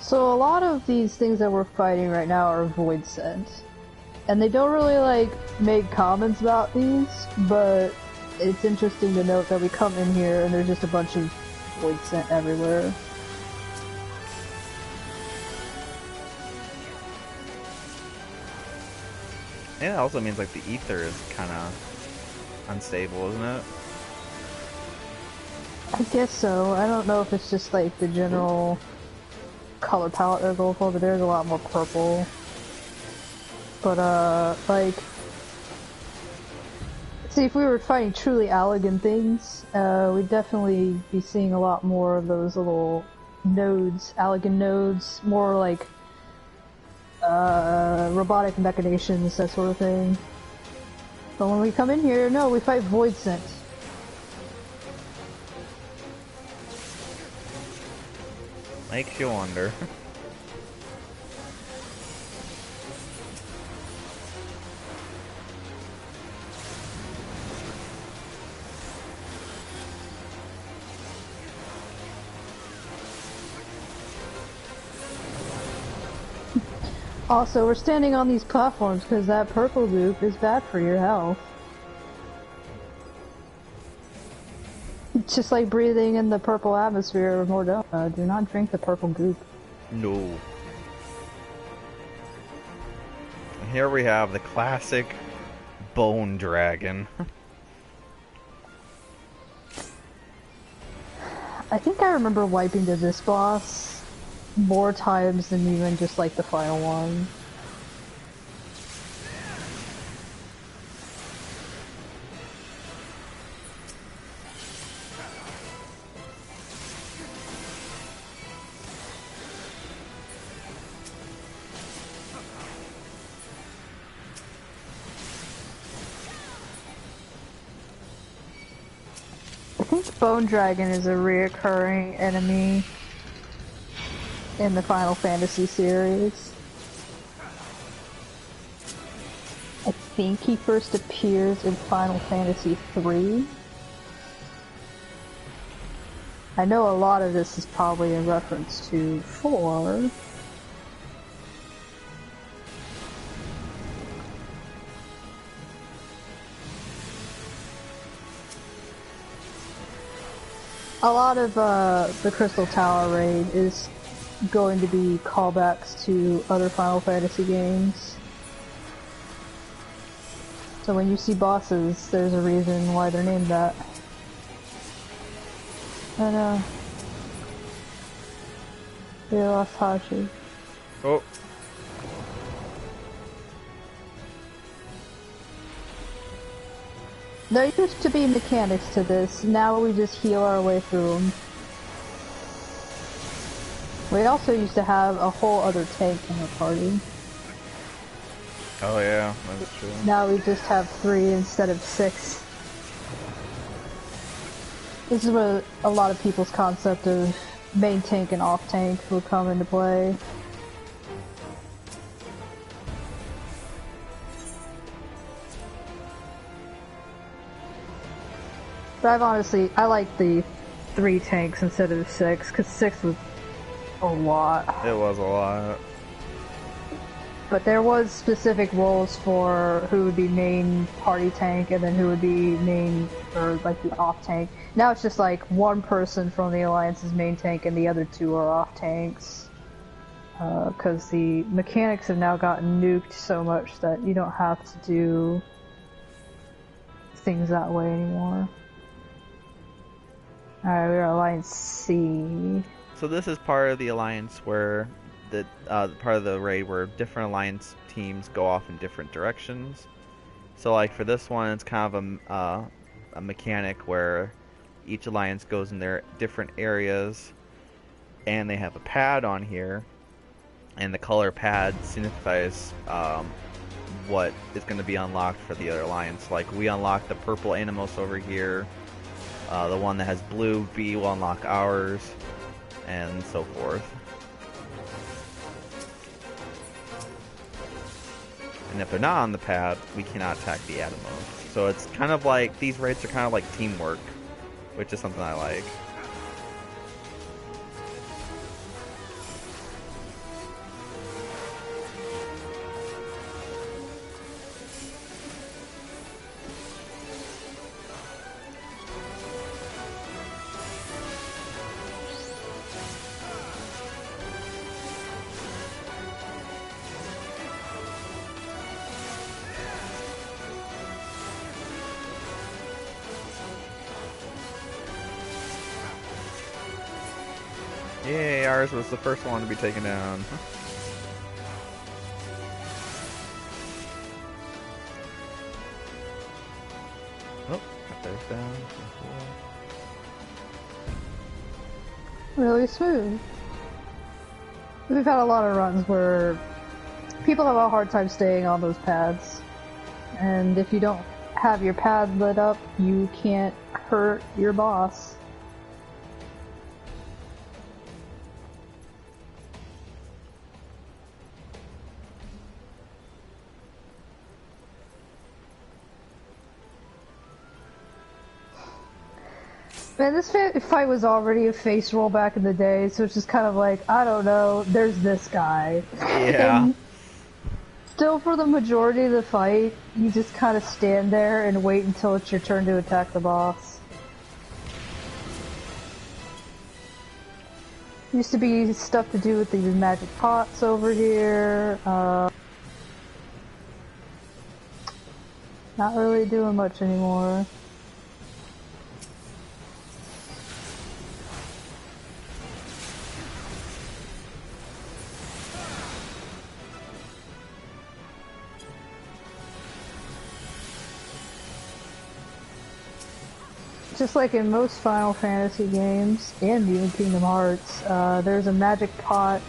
So a lot of these things that we're fighting right now are void sent. And they don't really like make comments about these, but it's interesting to note that we come in here and there's just a bunch of void sent everywhere. And it also means like the ether is kind of unstable, isn't it? I guess so. I don't know if it's just like the general color palette they're going for, but there's a lot more purple. But like, See, if we were fighting truly elegant things, we'd definitely be seeing a lot more of those little nodes, elegant nodes, more like robotic machinations, that sort of thing. But when we come in here, no, we fight Void Scent. Makes you wonder. Also, we're standing on these platforms because that purple goop is bad for your health. It's just like breathing in the purple atmosphere of Mordona. Do not drink the purple goop. No. And here we have the classic bone dragon. I think I remember wiping to this boss more times than even just like the final one. I think Bone Dragon is a reoccurring enemy in the Final Fantasy series. I think he first appears in Final Fantasy III. I know a lot of this is probably in reference to 4. A lot of the Crystal Tower raid is going to be callbacks to other Final Fantasy games. So when you see bosses, there's a reason why they're named that. And we lost Hachi. Oh. There used to be mechanics to this, now we just heal our way through them. We also used to have a whole other tank in our party. Oh yeah, that's true. Now we just have 3 instead of 6. This is where a lot of people's concept of main tank and off tank will come into play. But I like the 3 tanks instead of 6, because 6 was a lot. It was a lot. But there was specific roles for who would be main party tank and then who would be main, or like the off tank. Now it's just like one person from the Alliance is main tank and the other 2 are off tanks. Because the mechanics have now gotten nuked so much that you don't have to do things that way anymore. Alright, we're Alliance C. So this is part of the alliance where the part of the raid where different alliance teams go off in different directions. So like for this one, it's kind of a mechanic where each alliance goes in their different areas, and they have a pad on here, and the color pad signifies what is going to be unlocked for the other alliance. Like we unlock the purple Animos over here. The one that has blue V will unlock ours, and so forth. And if they're not on the pad, we cannot attack the Atomos. So it's kind of like, these raids are kind of like teamwork, which is something I like. Yay, ours was the first one to be taken down. Oh, got those down. Really smooth. We've had a lot of runs where people have a hard time staying on those pads. And if you don't have your pad lit up, you can't hurt your boss. Man, this fight was already a face roll back in the day, so it's just kind of like, I don't know, there's this guy. Yeah. And still, for the majority of the fight, you just kind of stand there and wait until it's your turn to attack the boss. Used to be stuff to do with these magic pots over here. Not really doing much anymore. Just like in most Final Fantasy games, and even Kingdom Hearts, there's a magic pot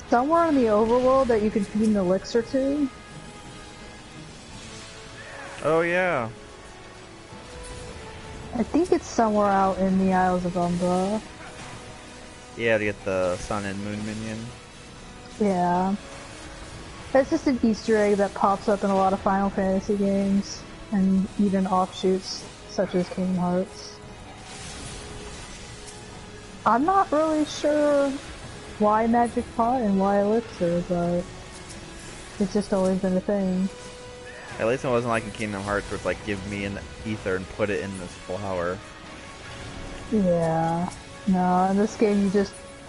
somewhere in the overworld that you can feed an elixir to. Oh yeah. I think it's somewhere out in the Isles of Umbra. Yeah, to get the Sun and Moon minion. Yeah. It's just an Easter egg that pops up in a lot of Final Fantasy games, and even offshoots such as Kingdom Hearts. I'm not really sure why Magic Pot and why Elixir, but it's just always been a thing. At least it wasn't like in Kingdom Hearts where it's like, give me an ether and put it in this flower. Yeah. No, in this game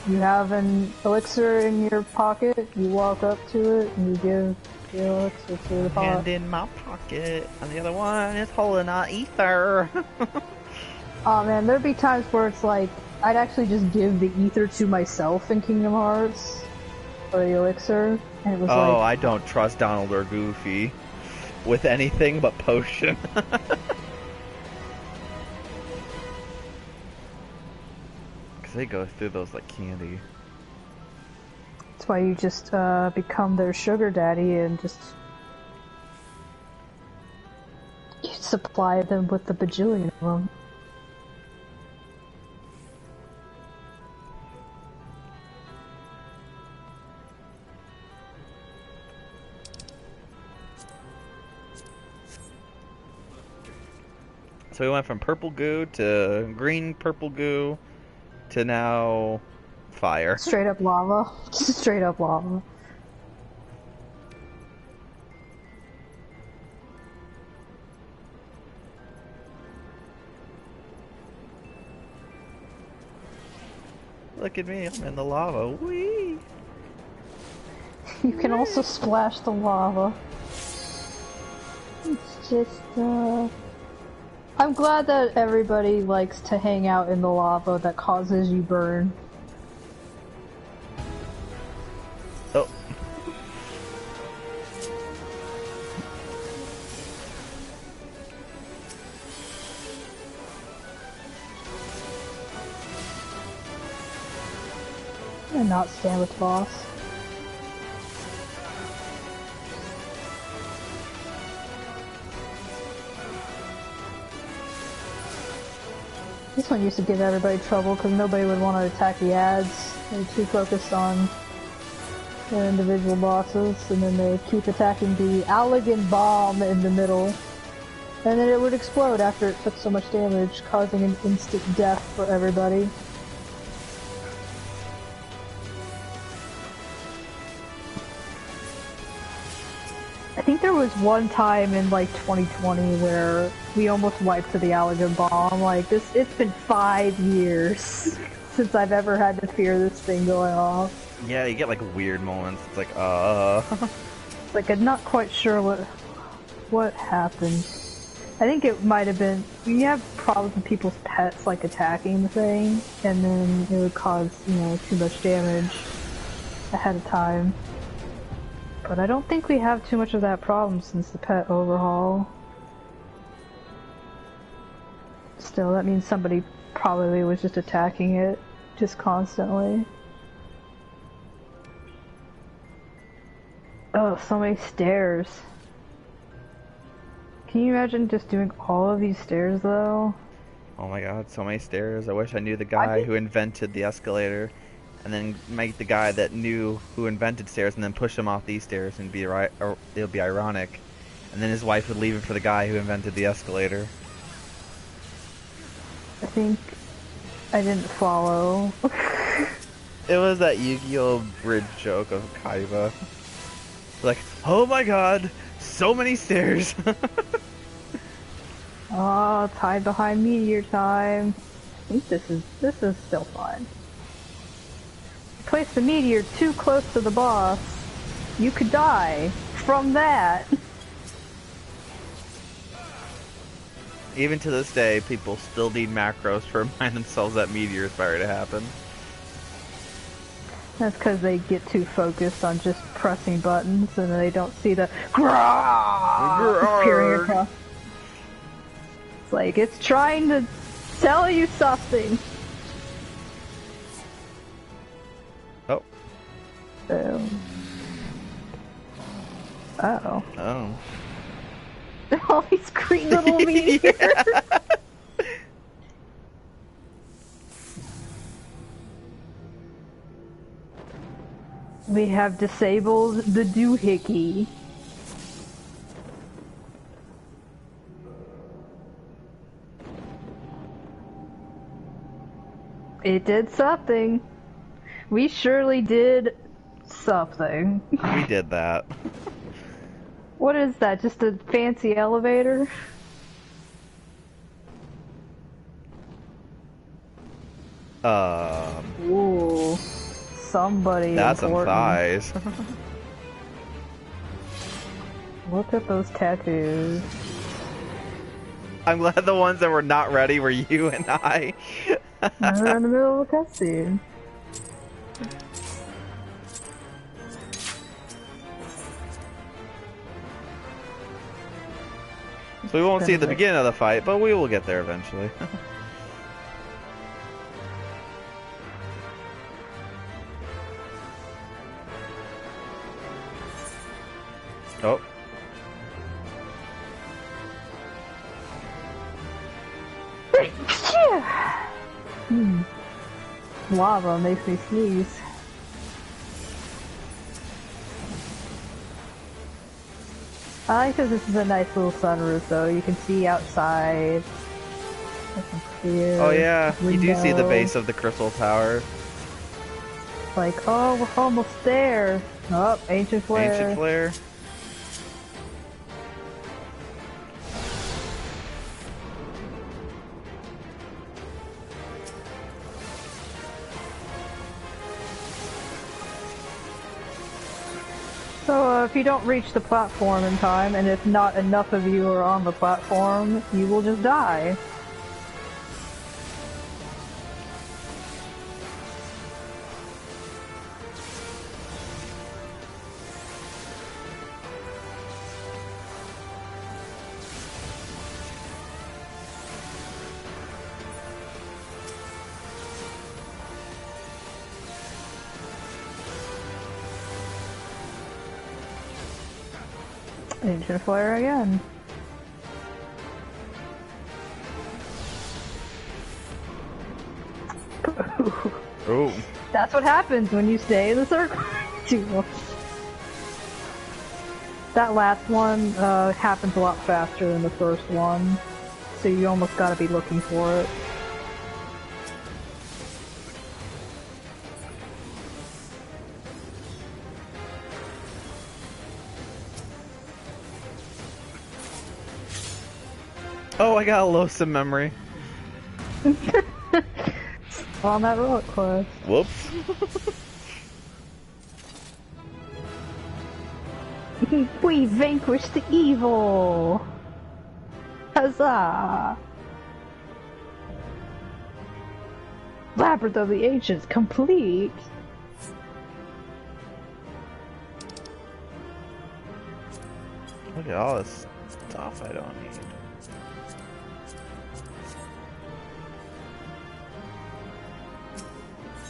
you have an elixir in your pocket, you walk up to it, and you give the elixir to the pot. Hand in my pocket, and the other one is holding our ether. Oh man, there'd be times where it's like, I'd actually just give the ether to myself in Kingdom Hearts, or the elixir, and it was like... Oh, I don't trust Donald or Goofy with anything but potion. Because they go through those like candy. That's why you just become their sugar daddy and just you supply them with the bajillion of them. So we went from purple goo to green purple goo to now fire. Straight up lava. Just straight up lava. Look at me, I'm in the lava. Whee! You can also splash the lava. It's just, I'm glad that everybody likes to hang out in the lava that causes you burn. Oh. And not stand with the boss. This one used to give everybody trouble because nobody would want to attack the ads. They're too focused on their individual bosses, and then they keep attacking the Allegan bomb in the middle. And then it would explode after it took so much damage, causing an instant death for everybody. I think there was one time in like 2020 where we almost wiped to the Allegan bomb. Like this, it's been 5 years since I've ever had to fear this thing going off. Yeah, you get like weird moments. It's like, It's like I'm not quite sure what happened. I think it might have been, you have problems with people's pets like attacking the thing, and then it would cause, you know, too much damage ahead of time. But I don't think we have too much of that problem since the pet overhaul. Still, that means somebody probably was just attacking it, just constantly. Oh, so many stairs. Can you imagine just doing all of these stairs, though? Oh my god, so many stairs. I wish I knew the guy who invented the escalator, and then make the guy that knew who invented stairs and then push him off these stairs and be right, or it'll be ironic. And then his wife would leave him for the guy who invented the escalator. I think I didn't follow. It was that Yu-Gi-Oh! Bridge joke of Kaiba. Like, oh my god, so many stairs. Oh, it's hide behind meteor time. I think this is still fun. Place the meteor too close to the boss. You could die from that. Even to this day, people still need macros to remind themselves that meteor is about to happen. That's because they get too focused on just pressing buttons and they don't see the appearing across. It's like, it's trying to tell you something. Oh. Uh-oh. Oh. All these green little meteors. We have disabled the doohickey. It did something. We surely did something. We did that. What is that? Just a fancy elevator? Ooh. Somebody That's important. some thighs. Look at those tattoos. I'm glad the ones that were not ready were you and I. We're in the middle of a cutscene. So we won't see the beginning of the fight, but we will get there eventually. Oh. Lava makes me sneeze. I like that this is a nice little sunroof though. You can see outside. Clear Oh yeah, window. you do see the base of the crystal tower. Like, oh, we're almost there. Oh, ancient flare. Ancient flare. So if you don't reach the platform in time, and if not enough of you are on the platform, you will just die. Ancient flare again. Oh. That's what happens when you stay in the circle too long. That last one happens a lot faster than the first one, so you almost gotta be looking for it. Oh, I got a Losa memory. On that road quest. Whoops. We vanquished the evil! Huzzah! Labyrinth of the Ancients complete! Look at all this stuff I don't need.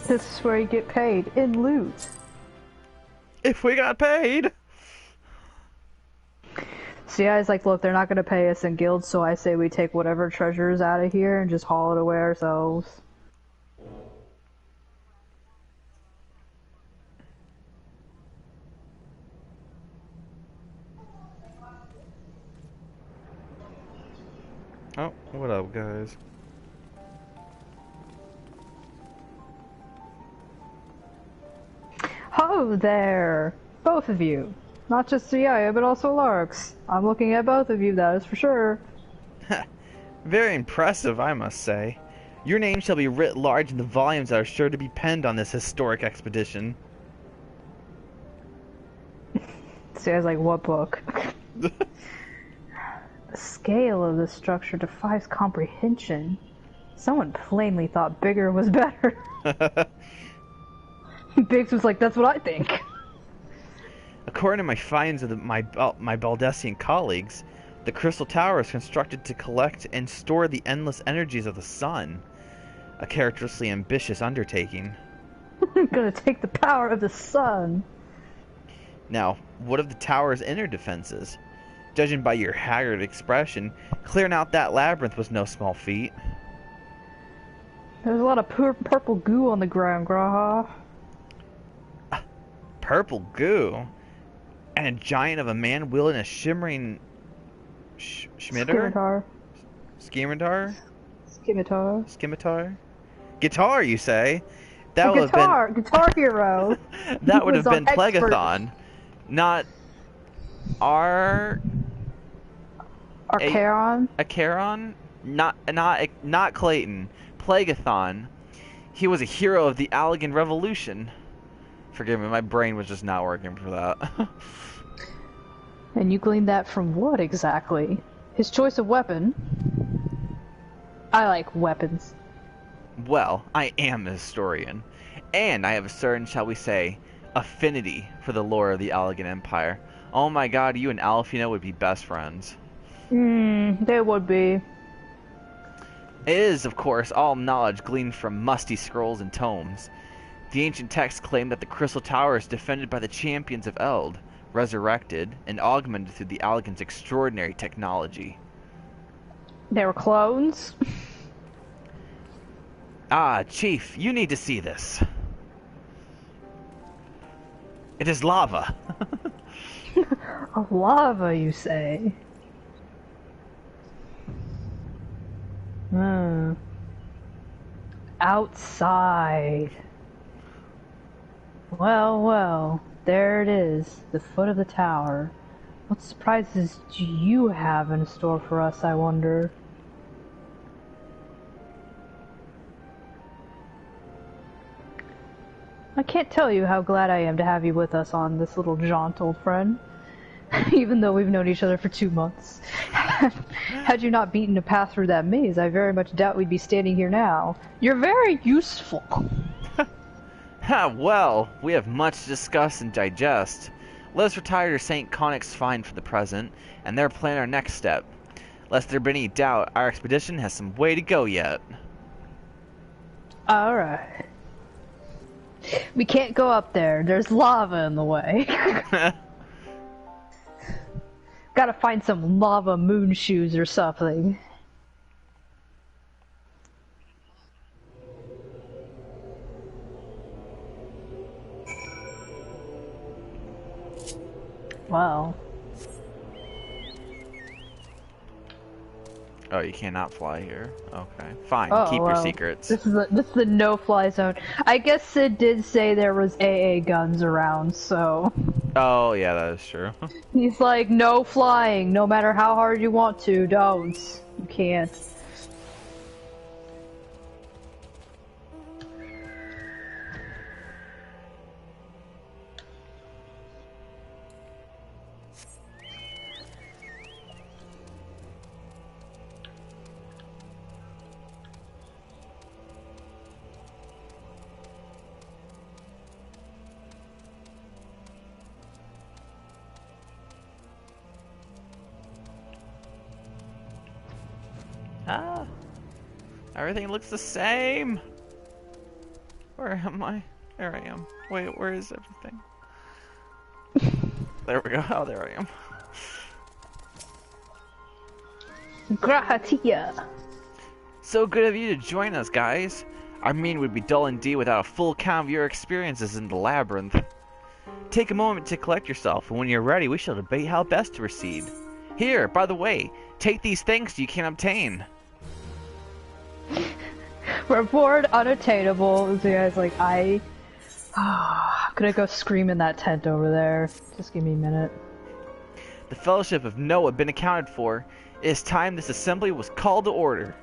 This is where you get paid, in loot. If we got paid! See, I was like, look, they're not gonna pay us in guilds, so I say we take whatever treasures out of here and just haul it away ourselves. Oh, what up, guys? Ho there! Both of you. Not just Yaya, but also Larks. I'm looking at both of you, that is for sure. Very impressive, I must say. Your name shall be writ large in the volumes that are sure to be penned on this historic expedition. See, I was like, what book? The scale of this structure defies comprehension. Someone plainly thought bigger was better. Biggs was like, that's what I think. According to my finds of my Baldessian colleagues, the Crystal Tower is constructed to collect and store the endless energies of the sun. A characteristically ambitious undertaking. I'm gonna take the power of the sun. Now, what of the tower's inner defenses? Judging by your haggard expression, clearing out that labyrinth was no small feat. There's a lot of purple goo on the ground, Graha. Purple goo? And a giant of a man wielding a shimmering... Scimitar. Scimitar? Scimitar. Scimitar? Guitar, you say? That would Guitar! have been... Guitar Hero! That would have was been on Expert. Plegathon. Not... Archaron? Acheron? Not Clayton. Plegathon. He was a hero of the Allegan Revolution. Forgive me, my brain was just not working for that. And you gleaned that from what exactly? His choice of weapon? I like weapons. Well, I am a historian. And I have a certain, shall we say, affinity for the lore of the Allegan Empire. Oh my god, you and Alfina would be best friends. They would be. It is, of course, all knowledge gleaned from musty scrolls and tomes. The ancient texts claim that the Crystal Tower is defended by the champions of Eld, resurrected and augmented through the Allegan's extraordinary technology. They were clones? Ah, Chief, you need to see this. It is lava. Lava, you say? Outside. Well, well, there it is, the foot of the tower. What surprises do you have in store for us, I wonder? I can't tell you how glad I am to have you with us on this little jaunt, old friend. Even though we've known each other for 2 months. Had you not beaten a path through that maze, I very much doubt we'd be standing here now. You're very useful. Well, we have much to discuss and digest. Let us retire to St. Connick's Fine for the present, and there plan our next step. Lest there be any doubt, our expedition has some way to go yet. Alright. We can't go up there. There's lava in the way. Gotta find some lava moon shoes or something. Wow. Oh, you cannot fly here. Okay, fine. Oh, Keep well, your secrets. This is the no-fly zone. I guess Sid did say there was AA guns around, so... Oh, yeah, that is true. He's like, no flying, no matter how hard you want to, don't. You can't. Everything looks the same. Where am I? There I am. Wait, where is everything? There we go. Oh, there I am. Grahatia. So good of you to join us, guys. Our meeting would be dull indeed without a full account of your experiences in the Labyrinth. Take a moment to collect yourself, and when you're ready, we shall debate how best to proceed. Here, by the way, take these things you can obtain. Report unattainable. So guys, like, I'm gonna go scream in that tent over there. Just give me a minute. The Fellowship of Noah have been accounted for. It is time this assembly was called to order.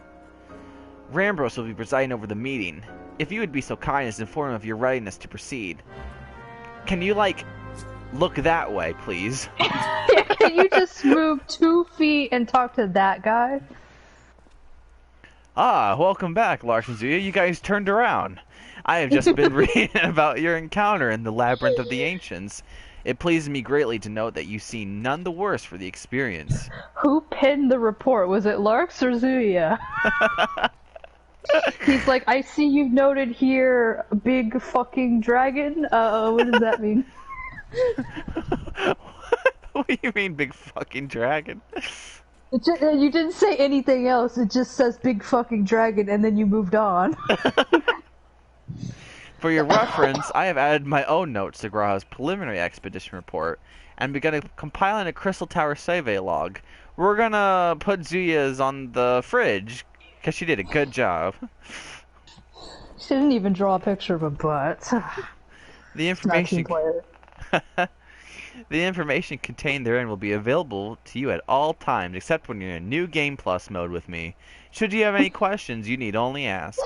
Rambros will be presiding over the meeting. If you would be so kind as to inform him of your readiness to proceed. Can you, like, look that way, please? Can you just move 2 feet and talk to that guy? Ah, welcome back, Lars and Zuya. You guys turned around. I have just been reading about your encounter in the Labyrinth of the Ancients. It pleases me greatly to note that you seem none the worse for the experience. Who pinned the report? Was it Larks or Zuya? He's like, I see you've noted here, big fucking dragon. What does that mean? What do you mean, big fucking dragon? You didn't say anything else. It just says big fucking dragon, and then you moved on. For your reference, I have added my own notes to Graha's preliminary expedition report and begun compiling a Crystal Tower survey log. We're gonna put Zuya's on the fridge because she did a good job. She didn't even draw a picture of a butt. The information. The information contained therein will be available to you at all times, except when you're in New Game Plus mode with me. Should you have any questions, you need only ask.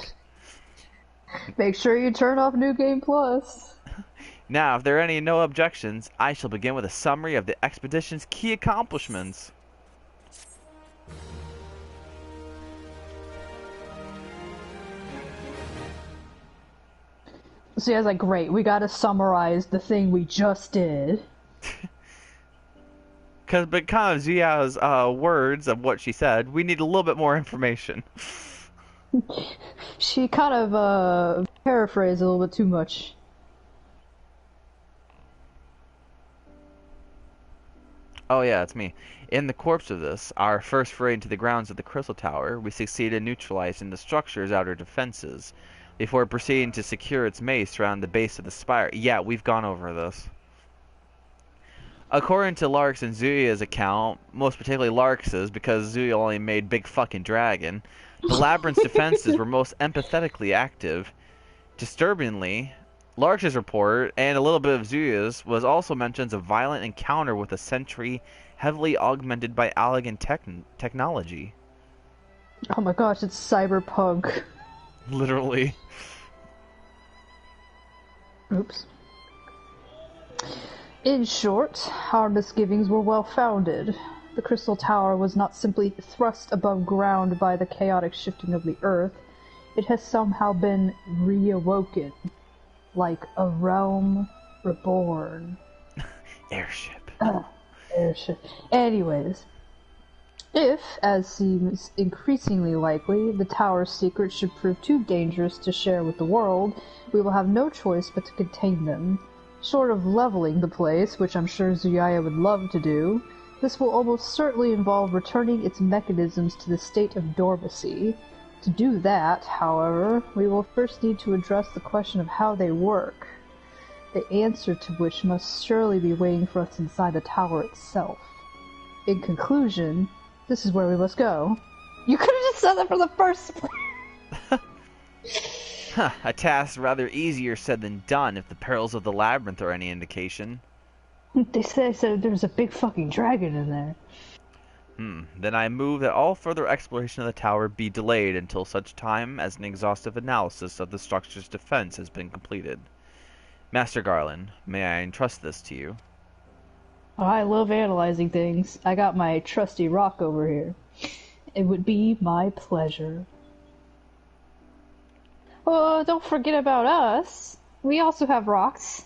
Make sure you turn off New Game Plus. Now, if there are no objections, I shall begin with a summary of the expedition's key accomplishments. So yeah, I was like, great, we gotta summarize the thing we just did. Because Zuya's words of what she said, we need a little bit more information. She kind of paraphrased a little bit too much. Oh yeah, it's me. In the corpse of this, our first foray into the grounds of the Crystal Tower, we succeeded in neutralizing the structure's outer defenses, before proceeding to secure its mace around the base of the spire. Yeah, we've gone over this. According to Lark's and Zuya's account, most particularly Lark's, because Zuya only made big fucking dragon, the Labyrinth's defenses were most empathetically active. Disturbingly, Lark's report, and a little bit of Zuya's, was also mentions a violent encounter with a sentry heavily augmented by elegant technology. Oh my gosh, it's cyberpunk. Literally. Oops. In short, our misgivings were well founded. The Crystal Tower was not simply thrust above ground by the chaotic shifting of the earth. It has somehow been reawoken, like a realm reborn. Airship. Airship. Anyways, if, as seems increasingly likely, the tower's secrets should prove too dangerous to share with the world, we will have no choice but to contain them. Short of leveling the place, which I'm sure Zuya would love to do, this will almost certainly involve returning its mechanisms to the state of dormancy. To do that, however, we will first need to address the question of how they work, the answer to which must surely be waiting for us inside the tower itself. In conclusion, this is where we must go. You could have just said that from the first place! Huh, a task rather easier said than done if the perils of the labyrinth are any indication. They said there's a big fucking dragon in there. Then I move that all further exploration of the tower be delayed until such time as an exhaustive analysis of the structure's defense has been completed. Master Garland, may I entrust this to you? Oh, I love analyzing things. I got my trusty rock over here. It would be my pleasure. Oh, don't forget about us. We also have rocks.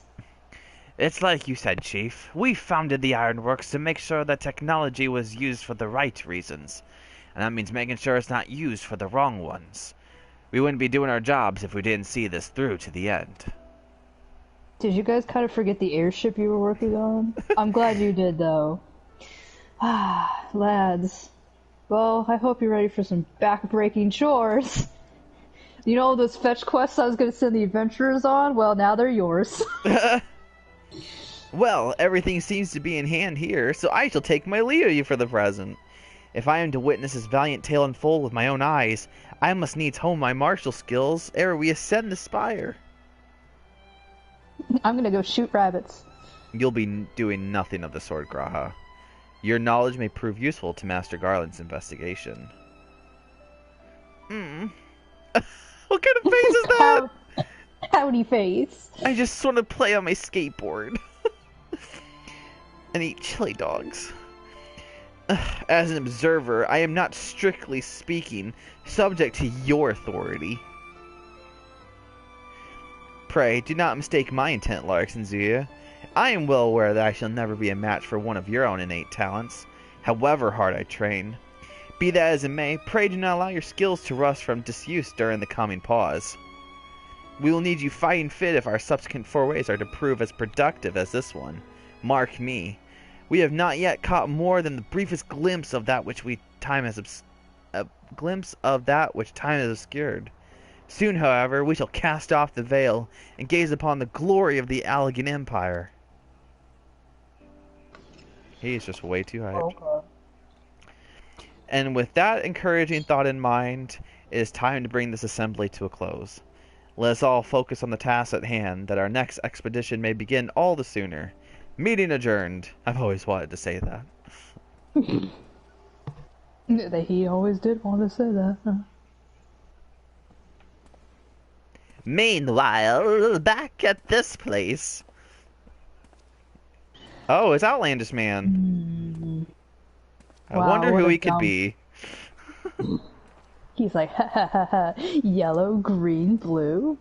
It's like you said, Chief. We founded the ironworks to make sure that technology was used for the right reasons. And that means making sure it's not used for the wrong ones. We wouldn't be doing our jobs if we didn't see this through to the end. Did you guys kind of forget the airship you were working on? I'm glad you did, though. Ah, lads. Well, I hope you're ready for some back-breaking chores. You know those fetch quests I was going to send the adventurers on? Well, now they're yours. Well, everything seems to be in hand here, so I shall take my leave of you for the present. If I am to witness this valiant tale unfold with my own eyes, I must needs hone my martial skills ere we ascend the spire. I'm going to go shoot rabbits. You'll be doing nothing of the sort, Graha. Your knowledge may prove useful to Master Garland's investigation. What kind of face is that? Howdy face. I just want to play on my skateboard. And eat chili dogs. As an observer, I am not, strictly speaking, subject to your authority. Pray, do not mistake my intent, Larx and Zuya. I am well aware that I shall never be a match for one of your own innate talents, however hard I train. Be that as it may, pray do not allow your skills to rust from disuse during the coming pause. We will need you fighting fit if our subsequent forays are to prove as productive as this one. Mark me. We have not yet caught more than the briefest glimpse of that which time has obscured. Soon, however, we shall cast off the veil and gaze upon the glory of the Allegan Empire. He's just way too hyped. Okay. And with that encouraging thought in mind, it is time to bring this assembly to a close. Let us all focus on the task at hand, that our next expedition may begin all the sooner. Meeting adjourned. I've always wanted to say that. He always did want to say that. Huh? Meanwhile, back at this place. Oh, it's Outlandish Man. I wonder who he could be. He's like, ha ha ha ha, yellow, green, blue.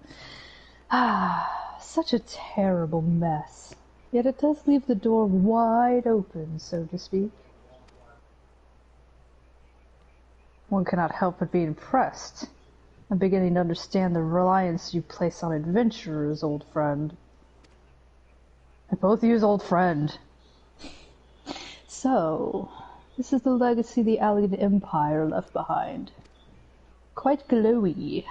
Ah, such a terrible mess. Yet it does leave the door wide open, so to speak. One cannot help but be impressed. I'm beginning to understand the reliance you place on adventurers, old friend. I both use old friend. So, this is the legacy the Allegan Empire left behind. Quite glowy.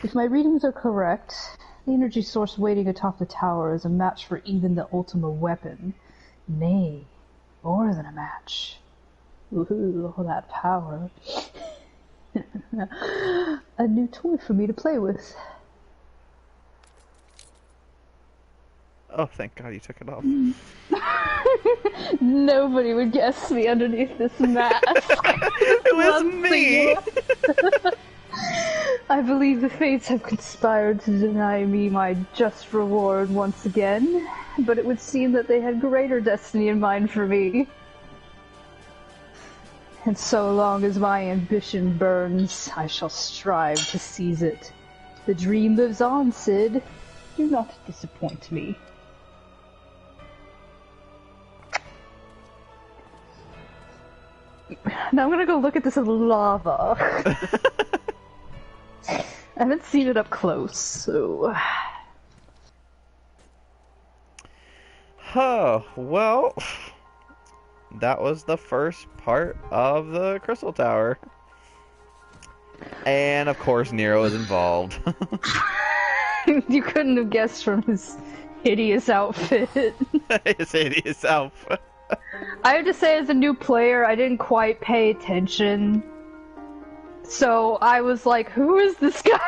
If my readings are correct, the energy source waiting atop the tower is a match for even the Ultima weapon. Nay, more than a match. Woohoo, all that power. A new toy for me to play with. Oh, thank God you took it off. Nobody would guess me underneath this mask. It was me! I believe the fates have conspired to deny me my just reward once again, but it would seem that they had greater destiny in mind for me. And so long as my ambition burns, I shall strive to seize it. The dream lives on, Sid. Do not disappoint me. Now I'm gonna go look at this lava. I haven't seen it up close, so... Oh, well... That was the first part of the Crystal Tower. And, of course, Nero is involved. You couldn't have guessed from his hideous outfit. His hideous outfit. I have to say, as a new player, I didn't quite pay attention. So I was like, who is this guy?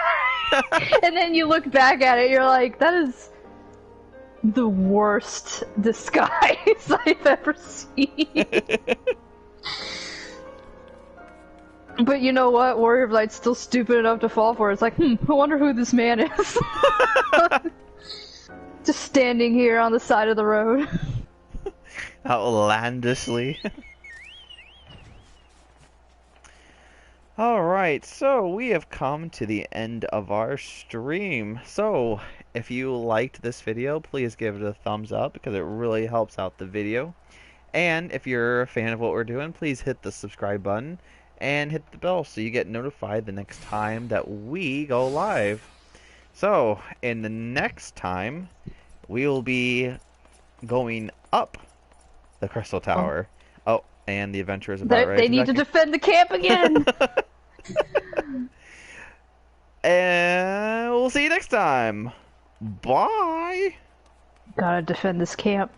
And then you look back at it, you're like, that is the worst disguise I've ever seen. But you know what? Warrior of Light's still stupid enough to fall for it. It's like, I wonder who this man is. Just standing here on the side of the road. Outlandishly. Alright, so we have come to the end of our stream. So, if you liked this video, please give it a thumbs up because it really helps out the video. And if you're a fan of what we're doing, please hit the subscribe button and hit the bell so you get notified the next time that we go live. So, in the next time, we will be going up the Crystal Tower. Oh, and the adventure is about ready They need to defend the camp again! And we'll see you next time. Bye! Gotta defend this camp.